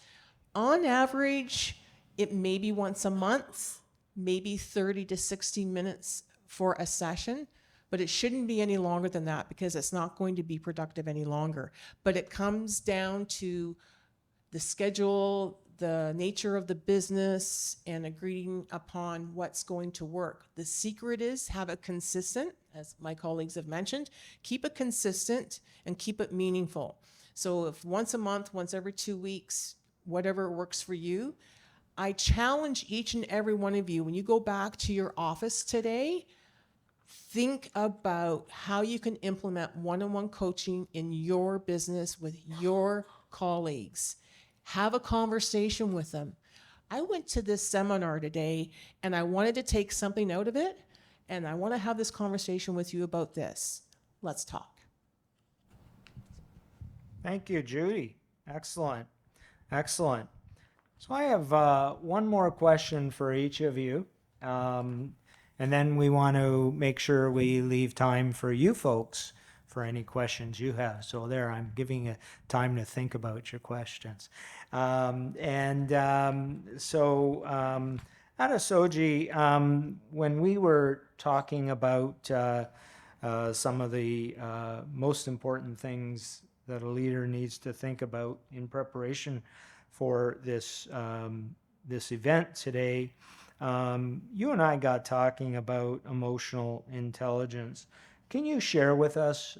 On average, it may be once a month, maybe 30 to 60 minutes for a session, but it shouldn't be any longer than that because it's not going to be productive any longer. But it comes down to the schedule, the nature of the business, and agreeing upon what's going to work. The secret is have it consistent, as my colleagues have mentioned. Keep it consistent and keep it meaningful. So if once a month, once every 2 weeks, whatever works for you, I challenge each and every one of you, when you go back to your office today, think about how you can implement one-on-one coaching in your business with your colleagues. Have a conversation with them. I went to this seminar today and I wanted to take something out of it, and I want to have this conversation with you about this. Let's talk. Thank you, Judy. Excellent. Excellent. So I have one more question for each of you. And then we want to make sure we leave time for you folks for any questions you have. So there, I'm giving you time to think about your questions. Adesoji, when we were talking about some of the most important things that a leader needs to think about in preparation for this this event today, you and I got talking about emotional intelligence. Can you share with us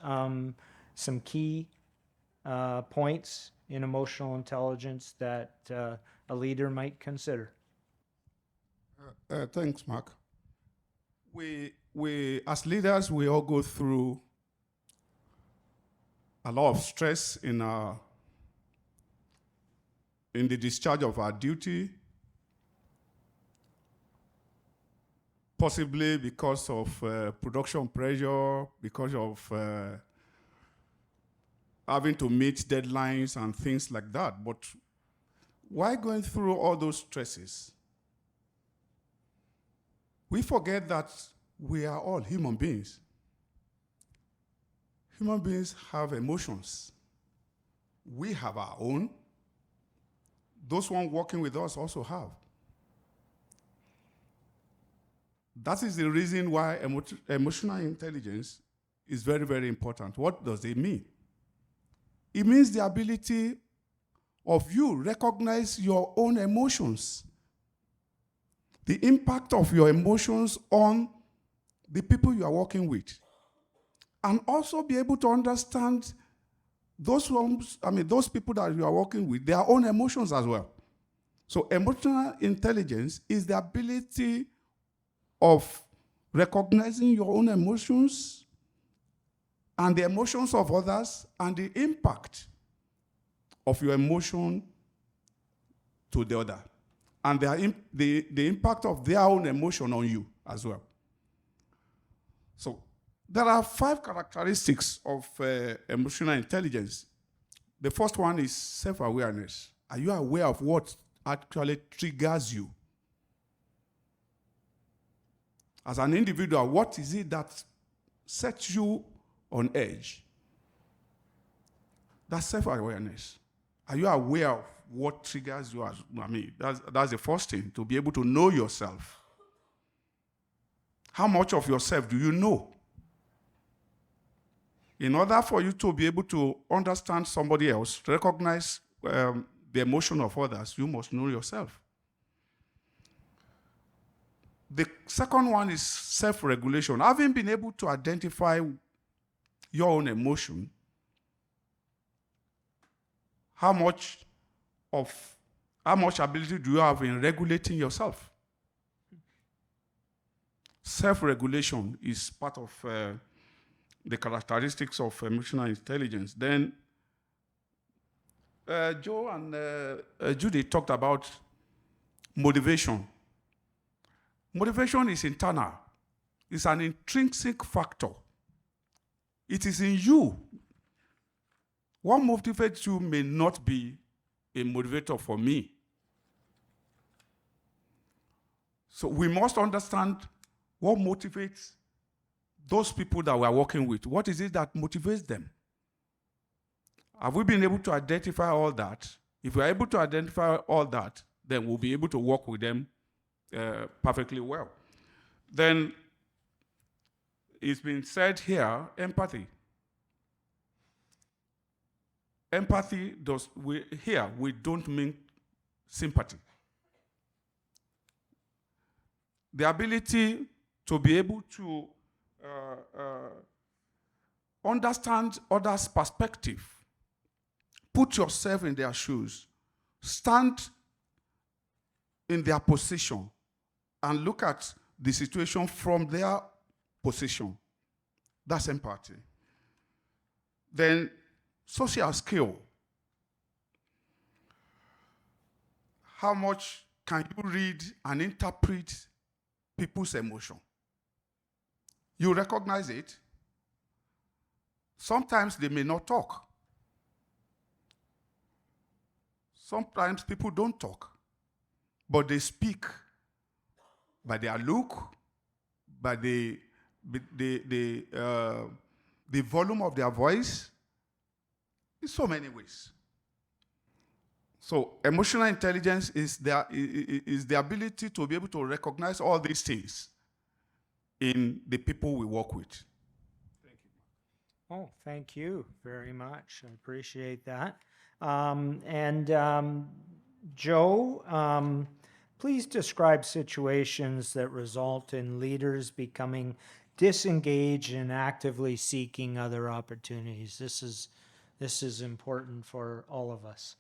some key points in emotional intelligence that a leader might consider? Thanks, Marc. We as leaders, we all go through a lot of stress in the discharge of our duty, possibly because of production pressure, because of having to meet deadlines and things like that. But while going through all those stresses, we forget that we are all human beings. Human beings have emotions. We have our own. Those one working with us also have. That is the reason why emotional intelligence is very, very important. What does it mean? It means the ability of you recognize your own emotions, the impact of your emotions on the people you are working with, and also be able to understand those people that you are working with, their own emotions as well. So emotional intelligence is the ability of recognizing your own emotions and the emotions of others and the impact of your emotion to the other and the impact of their own emotion on you as well. So there are 5 characteristics of emotional intelligence. The first one is self-awareness. Are you aware of what actually triggers you? As an individual, what is it that sets you on edge? That's self-awareness. Are you aware of what triggers you? That's the first thing, to be able to know yourself. How much of yourself do you know? In order for you to be able to understand somebody else, recognize the emotion of others, you must know yourself. The second one is self-regulation. Having been able to identify your own emotion, how much ability do you have in regulating yourself? Self-regulation is part of the characteristics of emotional intelligence. Then Joe and Judy talked about motivation. Motivation is internal. It's an intrinsic factor. It is in you. What motivates you may not be a motivator for me. So we must understand what motivates those people that we are working with. What is it that motivates them? Have we been able to identify all that? If we are able to identify all that, then we'll be able to work with them perfectly well. Then it's been said here, empathy. Empathy we don't mean sympathy. The ability to be able to understand others' perspective, put yourself in their shoes, stand in their position, and look at the situation from their position. That's empathy. Then social skill. How much can you read and interpret people's emotion? You recognize it. Sometimes they may not talk. Sometimes people don't talk, but they speak by their look, by the volume of their voice, in so many ways. So emotional intelligence is the ability to be able to recognize all these things in the people we work with. Thank you. Oh, thank you very much. I appreciate that. Joe, please describe situations that result in leaders becoming disengaged and actively seeking other opportunities. This is important for all of us.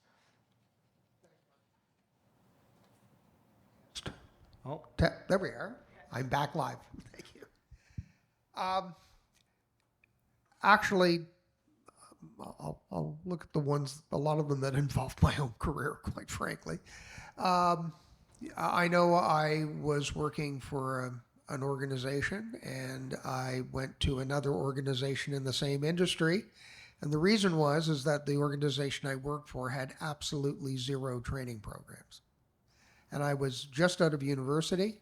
Oh, There we are. I'm back live. Thank you. Actually, I'll look at a lot of them that involved my own career, quite frankly. I know I was working for an organization, and I went to another organization in the same industry, And the reason is that the organization I worked for had absolutely zero training programs. And I was just out of university,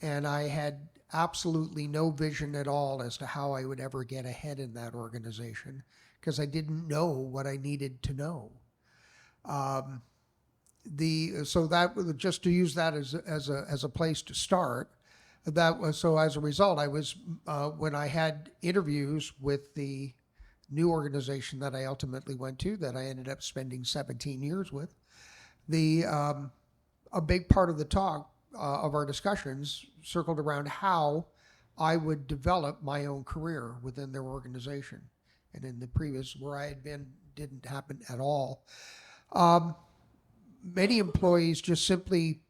and I had absolutely no vision at all as to how I would ever get ahead in that organization because I didn't know what I needed to know. So that just to use that as a place to start. That was so. As a result, I was when I had interviews with the new organization that I ultimately went to, that I ended up spending 17 years with. A big part of the talk of our discussions circled around how I would develop my own career within their organization, and in the previous where I had been didn't happen at all. Many employees just simply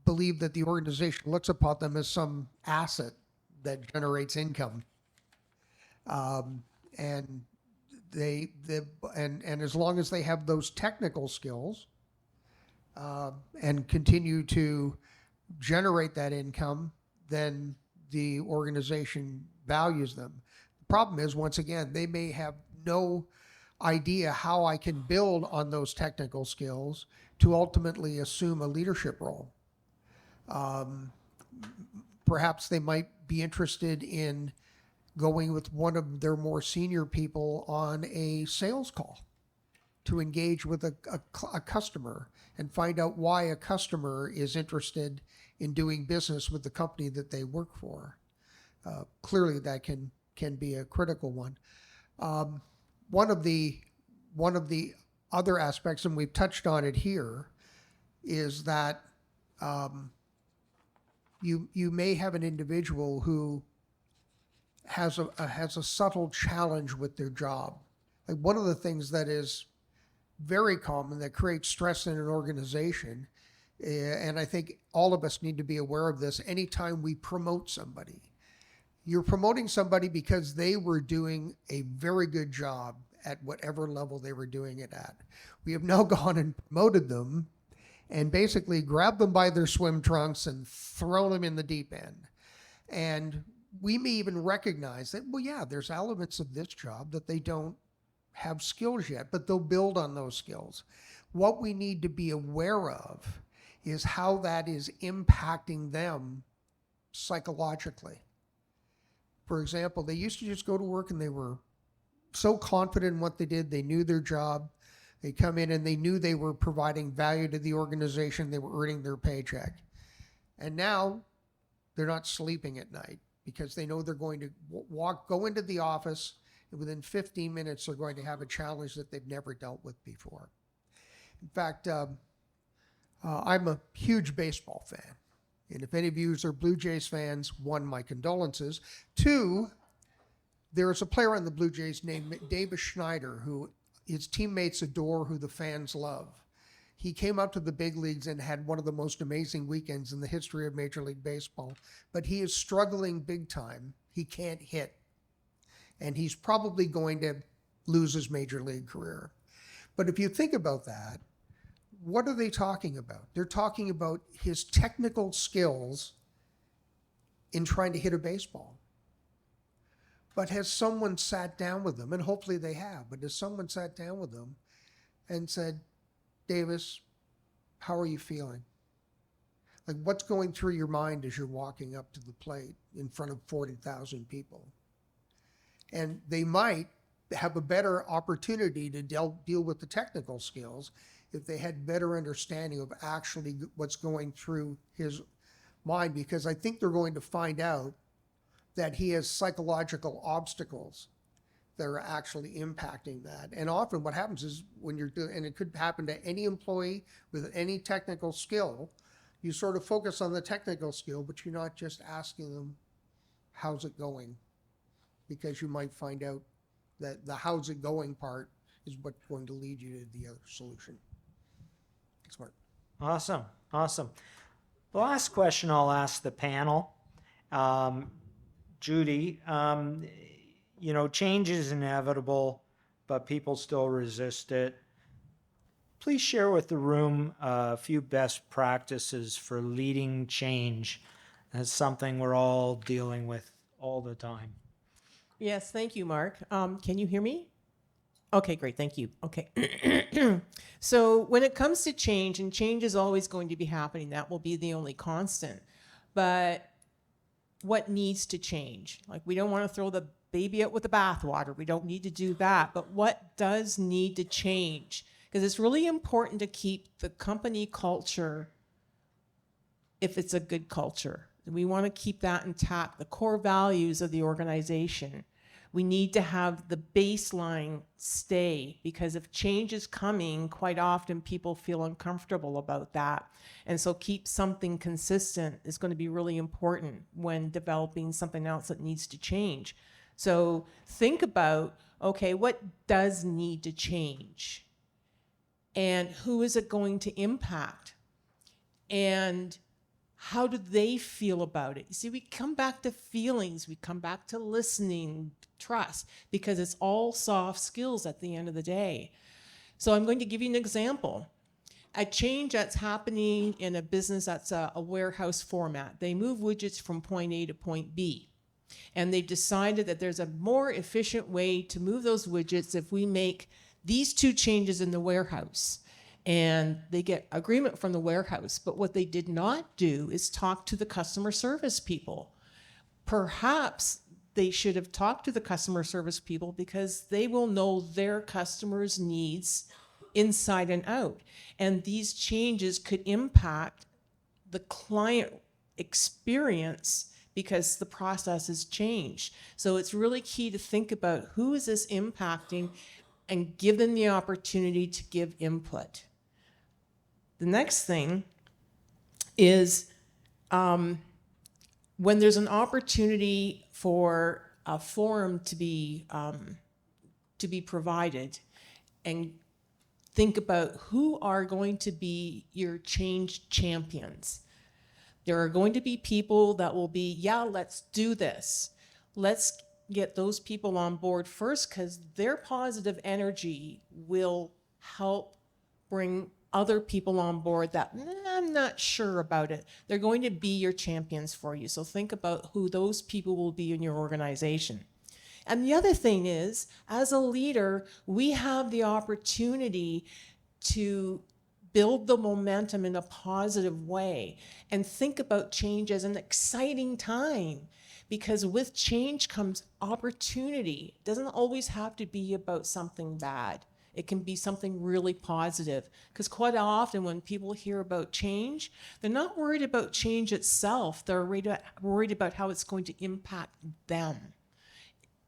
believe that the organization looks upon them as some asset that generates income, and and as long as they have those technical skills and continue to generate that income, then the organization values them. The problem is, once again, they may have no idea how I can build on those technical skills to ultimately assume a leadership role. Perhaps they might be interested in going with one of their more senior people on a sales call to engage with a customer and find out why a customer is interested in doing business with the company that they work for. Clearly, that can be a critical one. One of the other aspects, and we've touched on it here, is that you may have an individual who has a subtle challenge with their job. Like, one of the things that is very common that creates stress in an organization, and I think all of us need to be aware of this, anytime we promote somebody. You're promoting somebody because they were doing a very good job at whatever level they were doing it at. We have now gone and promoted them and basically grabbed them by their swim trunks and thrown them in the deep end. And we may even recognize that, well, yeah, there's elements of this job that they don't have skills yet, but they'll build on those skills. What we need to be aware of is how that is impacting them psychologically. For example, they used to just go to work and they were so confident in what they did. They knew their job. They come in and they knew they were providing value to the organization. They were earning their paycheck. And now they're not sleeping at night because they know they're going to go into the office, and within 15 minutes, they're going to have a challenge that they've never dealt with before. In fact, I'm a huge baseball fan. And if any of you are Blue Jays fans, one, my condolences. Two, there's a player on the Blue Jays named Davis Schneider who his teammates adore, who the fans love. He came up to the big leagues and had one of the most amazing weekends in the history of Major League Baseball. But he is struggling big time. He can't hit. And he's probably going to lose his Major League career. But if you think about that, what are they talking about? They're talking about his technical skills in trying to hit a baseball. But has someone sat down with them, and hopefully they have, but has someone sat down with them and said, Davis, how are you feeling? Like, what's going through your mind as you're walking up to the plate in front of 40,000 people? And they might have a better opportunity to deal with the technical skills if they had better understanding of actually what's going through his mind, because I think they're going to find out that he has psychological obstacles that are actually impacting that. And often what happens is when you're doing, and it could happen to any employee with any technical skill, you sort of focus on the technical skill, but you're not just asking them, how's it going? Because you might find out that the how's it going part is what's going to lead you to the other solution. Thanks, Mark. Awesome. The last question I'll ask the panel, Judy, change is inevitable, but people still resist it. Please share with the room a few best practices for leading change. That's something we're all dealing with all the time. Yes, thank you, Mark. Can you hear me? Okay, great, thank you. Okay. So when it comes to change, and change is always going to be happening, that will be the only constant. But what needs to change? Like, we don't want to throw the baby out with the bathwater. We don't need to do that. But what does need to change? Because it's really important to keep the company culture, if it's a good culture. We want to keep that intact, the core values of the organization. We need to have the baseline stay, because if change is coming, quite often people feel uncomfortable about that. And so keep something consistent is going to be really important when developing something else that needs to change. So think about, okay, what does need to change? And who is it going to impact? And how do they feel about it? You see, we come back to feelings, we come back to listening, trust, because it's all soft skills at the end of the day. So I'm going to give you an example. A change that's happening in a business that's a warehouse format. They move widgets from point A to point B. And they've decided that there's a more efficient way to move those widgets if we make these two changes in the warehouse. And they get agreement from the warehouse. But what they did not do is talk to the customer service people. Perhaps they should have talked to the customer service people, because they will know their customers' needs inside and out. And these changes could impact the client experience because the process has changed. So it's really key to think about who is this impacting and give them the opportunity to give input. The next thing is when there's an opportunity for a forum to be provided, and think about who are going to be your change champions. There are going to be people that will be, yeah, let's do this. Let's get those people on board first, because their positive energy will help bring other people on board that I'm not sure about it. They're going to be your champions for you. So think about who those people will be in your organization. And the other thing is, as a leader, we have the opportunity to build the momentum in a positive way and think about change as an exciting time, because with change comes opportunity. It doesn't always have to be about something bad. It can be something really positive, because quite often when people hear about change, they're not worried about change itself. They're worried about how it's going to impact them.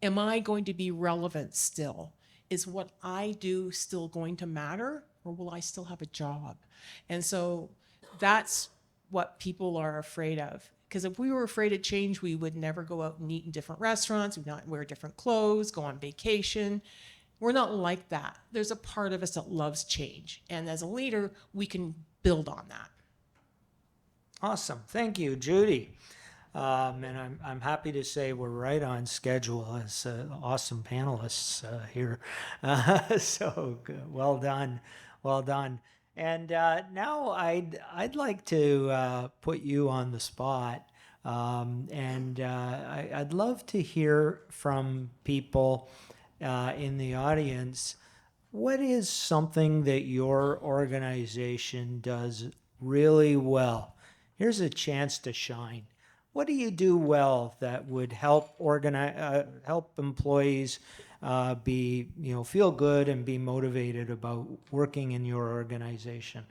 Am I going to be relevant still? Is what I do still going to matter, or will I still have a job? And so that's what people are afraid of. Because if we were afraid of change, we would never go out and eat in different restaurants, we'd not wear different clothes, go on vacation. We're not like that. There's a part of us that loves change. And as a leader, we can build on that. Awesome. Thank you, Judy. And I'm happy to say we're right on schedule as awesome panelists here. So good. Well done. Well done. And now I'd like to put you on the spot. I'd love to hear from people in the audience. What is something that your organization does really well? Here's a chance to shine. What do you do well that would help help employees feel good and be motivated about working in your organization?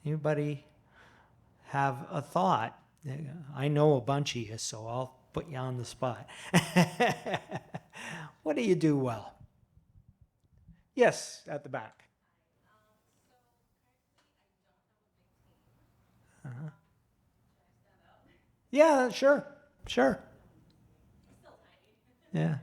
Anybody have a thought? I know a bunch of you, so I'll put you on the spot. What do you do well? Yes, at the back. Uh-huh. Yeah, sure. Yeah.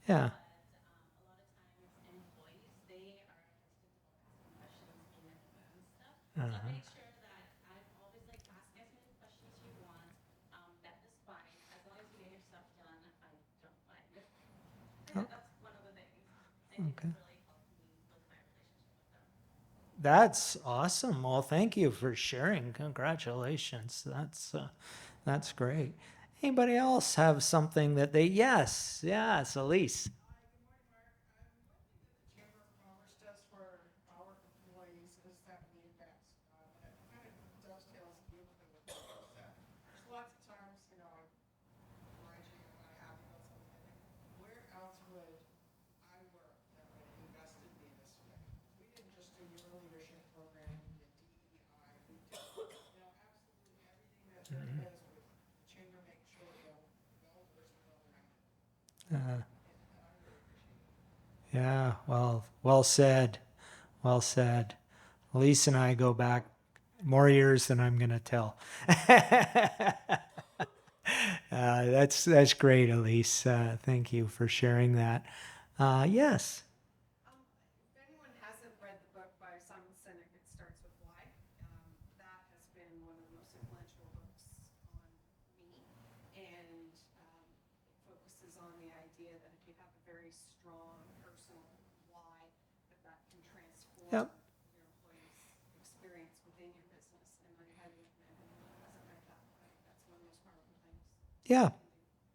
Yeah. A lot of times employees, they are interested to asking questions in and stuff. So make sure that I've always like ask as many questions you want. That is fine. As long as you get your stuff done, I don't mind. That's one of the things. I think Okay. it's really helped me with my relationship with them. That's awesome. Well, thank you for sharing. Congratulations. That's great. Anybody else have something that they? Yes, yes, Elise. The Chamber of Commerce does for our employees is that we invest. It kind of dovetails beautifully with what you said. There's lots of times, you know, Reggie and I have about something, I think, where else would I work that would have invested me this way? We didn't just do your leadership program, we did DEI, we did, you know, absolutely everything that does with the chamber, making sure we're well-versed and well-rounded. Uh, And I really appreciate it. yeah, well said. Well said. Elise and I go back more years than I'm going to tell. That's great, Elise. Thank you for sharing that. Yes. If anyone hasn't read the book by Simon Sinek, It Starts With Why, that has been one of the most influential books on me. And it focuses on the idea that if you have a very strong personal why, that can transform Yep. your employees' experience within your business. And I highly recommend anyone who hasn't read that. I think that's one of the most powerful things. Yeah.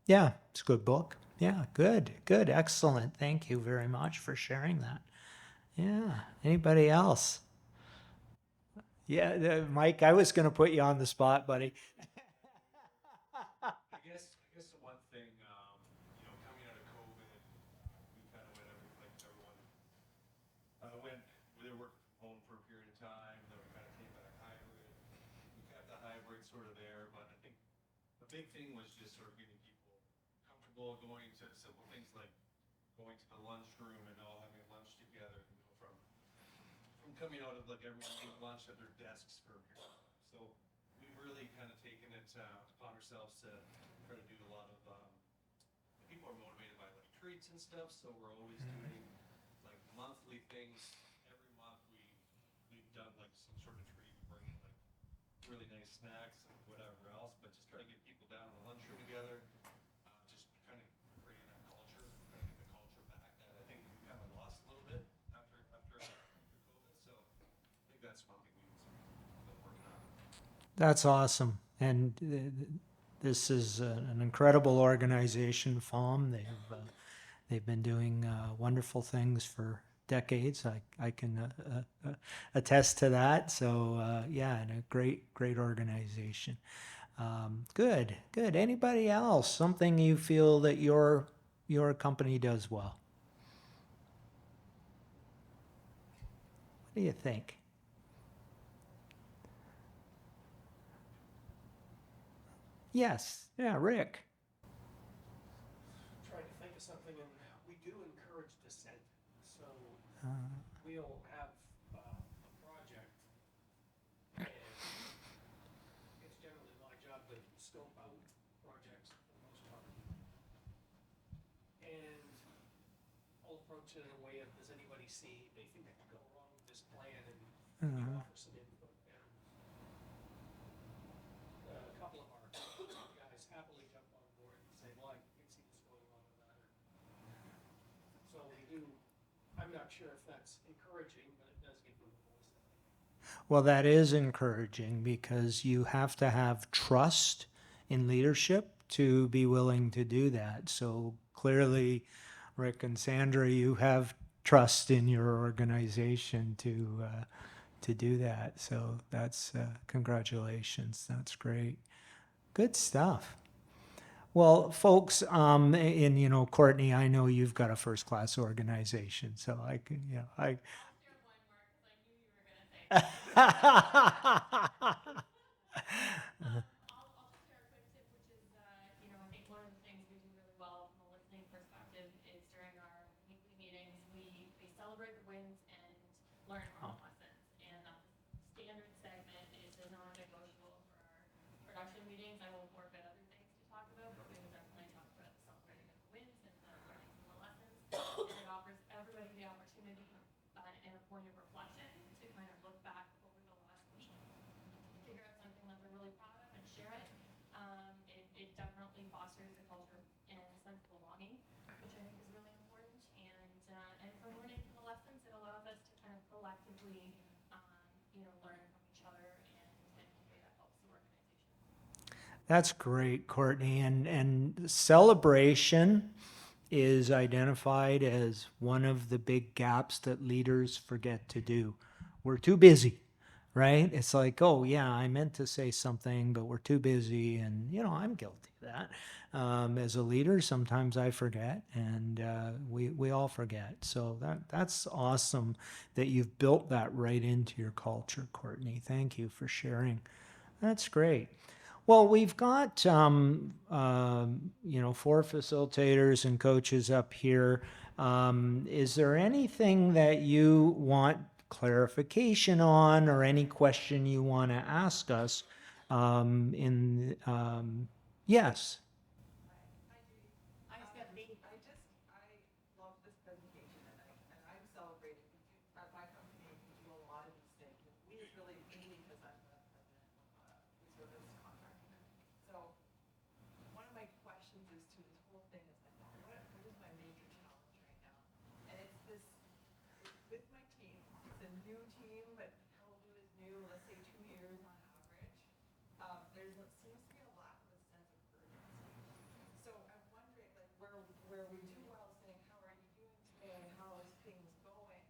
Yeah. It's a good book. Yeah. Good. Good. Excellent. Thank you very much for sharing that. Yeah. Anybody else? Yeah, Mike, I was going to put you on the spot, buddy. I guess the one thing, coming out of COVID, we kind of went like everyone they worked from home for a period of time, then we kind of came back hybrid. We kept the hybrid sort of there, but I think the big thing was just sort of getting people comfortable going to simple things like going to the lunchroom and all having lunch together, from coming out of like everyone eating lunch at their desks for a period of time. So we've really kind of taken it upon ourselves to try to do a lot of, people are motivated by like treats and stuff, so we're always doing like monthly things. Every month we've done like some sort of treat, bringing like really nice snacks and whatever else, but just try to get people down in the lunchroom together, just kind of creating that culture, trying to get the culture back that I think we kind of lost a little bit after COVID. So I think that's one thing we've been working on. That's awesome. And this is an incredible organization, FOM. They've been doing wonderful things for decades. I can attest to that. So yeah, and a great organization. Good. Anybody else? Something you feel that your company does well? What do you think? Yes. Yeah, Rick. Trying to think of something, and we do encourage dissent. So we'll have a project, and it's generally my job to scope out projects for the most part. And I'll approach it in a way of, does anybody see anything that could go wrong with this plan, and we offer some input. And a couple of our guys happily jump on board and say, well, I can see what's going on with that. So we do, I'm not sure if that's encouraging, but it does give them a voice. Well, that is encouraging because you have to have trust in leadership to be willing to do that. So clearly, Rick and Sandra, you have trust in your organization to do that. So that's congratulations. That's great. Good stuff. Well, folks, and Courtney, I know you've got a first-class organization, so I can, I. I'll just share a quick tip, which is, I think one of the things we do really well from a listening perspective is during our weekly meetings, we celebrate the wins and learn from the lessons. And standard segment is a non-negotiable for our production meetings. I won't work at other things to talk about, but we will definitely talk about celebrating the wins and the learning from the lessons. point of reflection to kind of look back over the last week, figure out something that they're really proud of and share it. It definitely fosters a culture and sense of belonging, which I think is really important. And for learning from the lessons, it allows us to kind of collectively, learn from each other and hopefully that helps the organization. That's great, Courtney. And celebration is identified as one of the big gaps that leaders forget to do. We're too busy, right? It's like, oh yeah, I meant to say something, but we're too busy. And, I'm guilty of that. As a leader, sometimes I forget, and we all forget. So that's awesome that you've built that right into your culture, Courtney. Thank you for sharing. That's great. Well, we've got, 4 facilitators and coaches up here. Is there anything that you want clarification on, or any question you want to ask us? Yes. I love this presentation, and I'm celebrating. At my company, we do a lot of these things. We is really mainly because I'm the president of food service contractor. So one of my questions is to this whole thing is like, what is my major challenge right now? And it's this, with my team, it's a new team, but Helldo is new, let's say 2 years on average. Seems to be a lack of a sense of urgency. So I'm wondering, like, where we do well saying, how are you doing today? How is things going?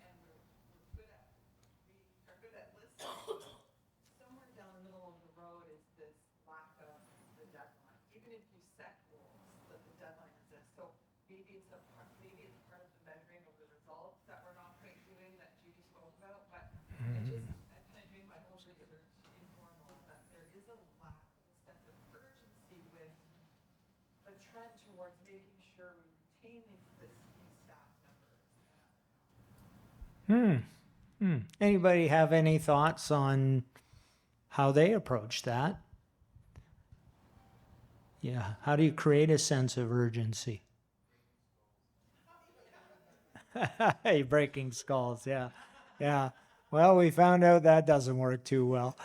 And we are good at listening. Somewhere down the middle of the road is this lack of the deadline. Even if you set goals, that the deadline exists. So maybe it's part of the measuring of the results that we're not quite doing that Judy spoke about. But I'm kind of doing my whole research informal that there is a lack of a sense of urgency with the trend towards making sure we retain these staff members. Anybody have any thoughts on how they approach that? Yeah. How do you create a sense of urgency? Hey, breaking skulls. Yeah. Yeah. Well, we found out that doesn't work too well.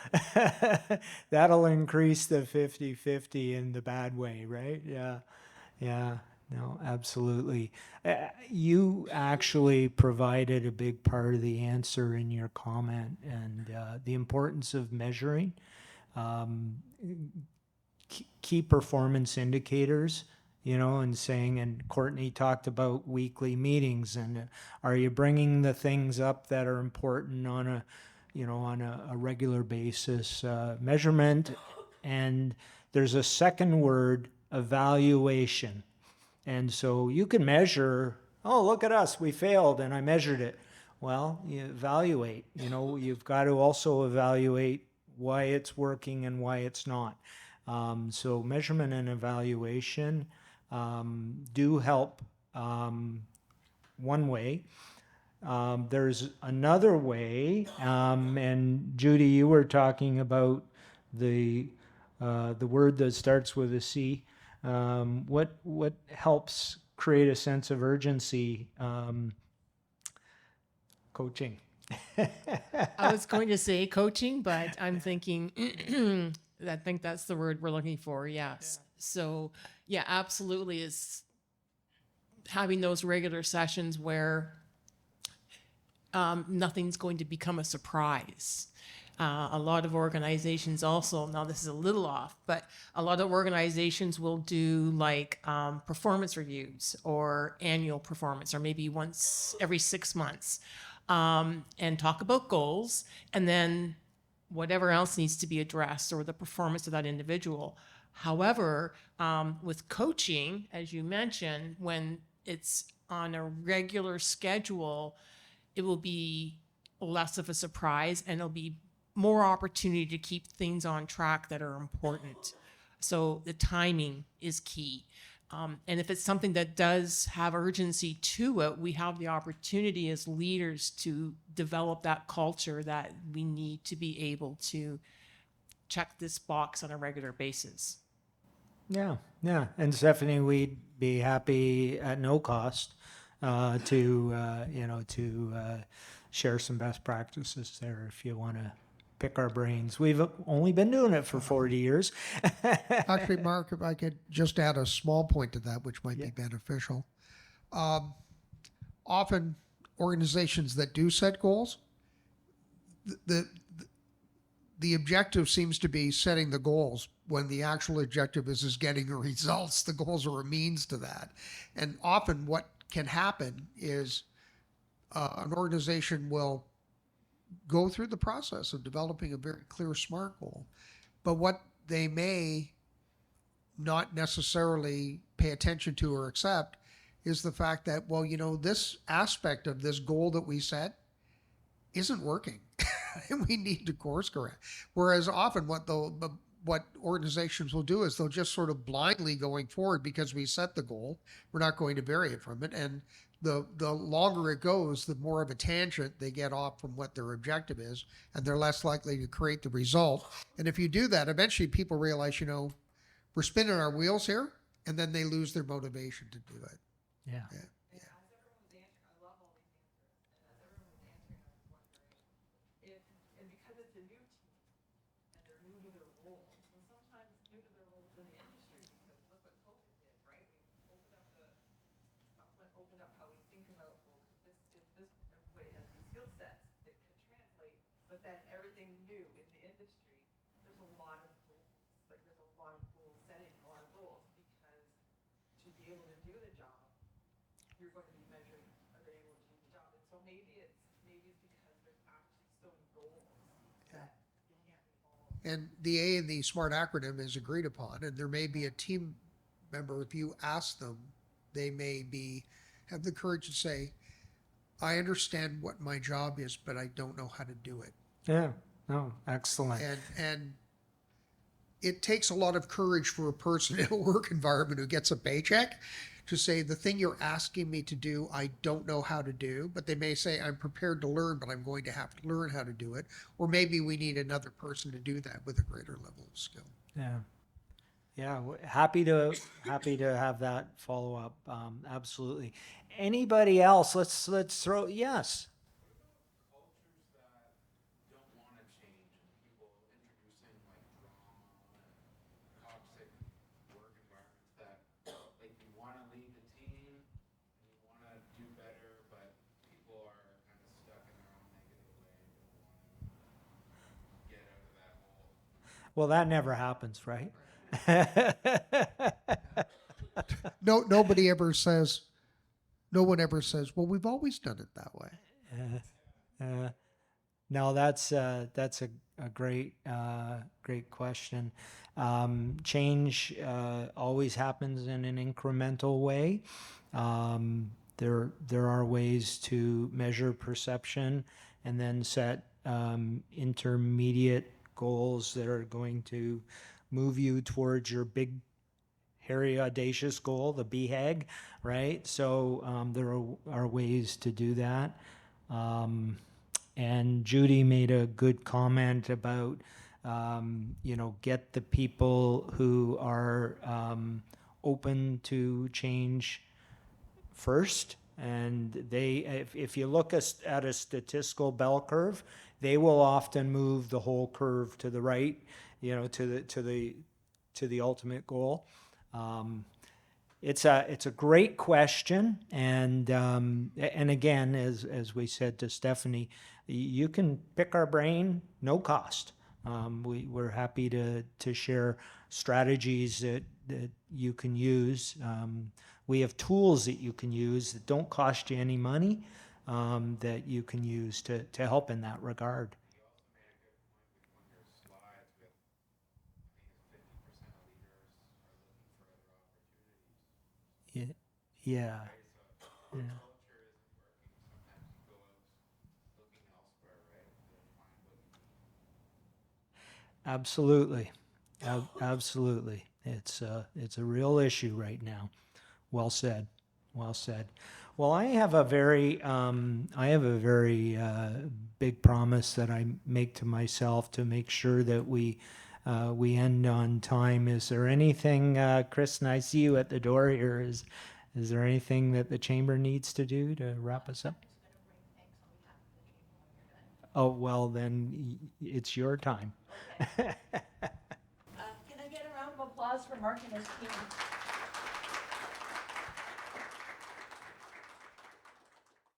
That'll increase the 50-50 in the bad way, right? Yeah. Yeah. No, absolutely. You actually provided a big part of the answer in your comment, and the importance of measuring key performance indicators, and saying, and Courtney talked about weekly meetings, and are you bringing the things up that are important on a regular basis, measurement. And there's a second word, evaluation. And so you can measure, oh, look at us, we failed and I measured it. Well, you evaluate, you've got to also evaluate why it's working and why it's not. So measurement and evaluation do help one way. There's another way, and Judy, you were talking about the word that starts with a C. What helps create a sense of urgency? Coaching. I was going to say coaching, but I'm thinking, I think that's the word we're looking for. Yes. Yeah. So yeah, absolutely is having those regular sessions where nothing's going to become a surprise. A lot of organizations also, now this is a little off, but a lot of organizations will do like performance reviews or annual performance, or maybe once every 6 months, and talk about goals and then whatever else needs to be addressed or the performance of that individual. However, with coaching, as you mentioned, when it's on a regular schedule, it will be less of a surprise and it'll be more opportunity to keep things on track that are important. So the timing is key. And if it's something that does have urgency to it, we have the opportunity as leaders to develop that culture that we need to be able to check this box on a regular basis. Yeah. And Stephanie, we'd be happy at no cost to share some best practices there if you want to pick our brains. We've only been doing it for 40 years. Actually, Mark, if I could just add a small point to that, which might be beneficial. Often organizations that do set goals, the the objective seems to be setting the goals when the actual objective is getting the results. The goals are a means to that. And often what can happen is an organization will go through the process of developing a very clear SMART goal. But what they may not necessarily pay attention to or accept is the fact that, well, you know, this aspect of this goal that we set isn't working. And we need to course correct. Whereas often what organizations will do is they'll just sort of blindly going forward because we set the goal. We're not going to vary it from it. And the longer it goes, the more of a tangent they get off from what their objective is, and they're less likely to create the result. And if you do that, eventually people realize, you know, we're spinning our wheels here, and then they lose their motivation to do it. Yeah. Yeah. And because it's a new team, and they're new to their roles, and sometimes new to their roles in the industry, because look what COVID did, right? We opened up how we think about, well, everybody has these skill sets that could translate, but then everything new in the industry, there's a lot of goals, like there's a lot of goal setting, a lot of goals, because to be able to do the job, you're going to be measuring, are they able to do the job? And so maybe it's because there's actually so many goals that you can't be all. And the A in the SMART acronym is agreed upon, and there may be a team member, if you ask them, they may have the courage to say, I understand what my job is, but I don't know how to do it. Yeah. No, excellent. And it takes a lot of courage for a person in a work environment who gets a paycheck to say, the thing you're asking me to do, I don't know how to do. But they may say, I'm prepared to learn, but I'm going to have to learn how to do it. Or maybe we need another person to do that with a greater level of skill. Yeah. Yeah, happy to have that follow up. Absolutely. Anybody else? Let's throw yes. Cultures that don't want to change and people introducing like drama and toxic work environments that like you want to lead the team and you want to do better, but people are kind of stuck in their own negative way and don't want to get out of that hole. Well, that never happens, right? No one ever says, well, we've always done it that way. No, that's a great question. Change always happens in an incremental way. There are ways to measure perception and then set intermediate goals that are going to move you towards your big, hairy, audacious goal, the BHAG, right? So there are ways to do that. And Judy made a good comment about, get the people who are open to change first. And if you look at a statistical bell curve, they will often move the whole curve to the right, to the ultimate goal. It's a great question, and again, as we said to Stephanie, you can pick our brain, no cost. We're happy to share strategies that you can use. We have tools that you can use that don't cost you any money, that you can use to help in that regard. Yeah. Yeah. Yeah. Absolutely. Absolutely. It's a real issue right now. Well said. Well said. Well, I have a very big promise that I make to myself to make sure that we end on time. Is there anything, Chris? And I see you at the door here. Is there anything that the chamber needs to do to wrap us up? Oh, well, then it's your time. Can I get a round of applause for Marc and his team?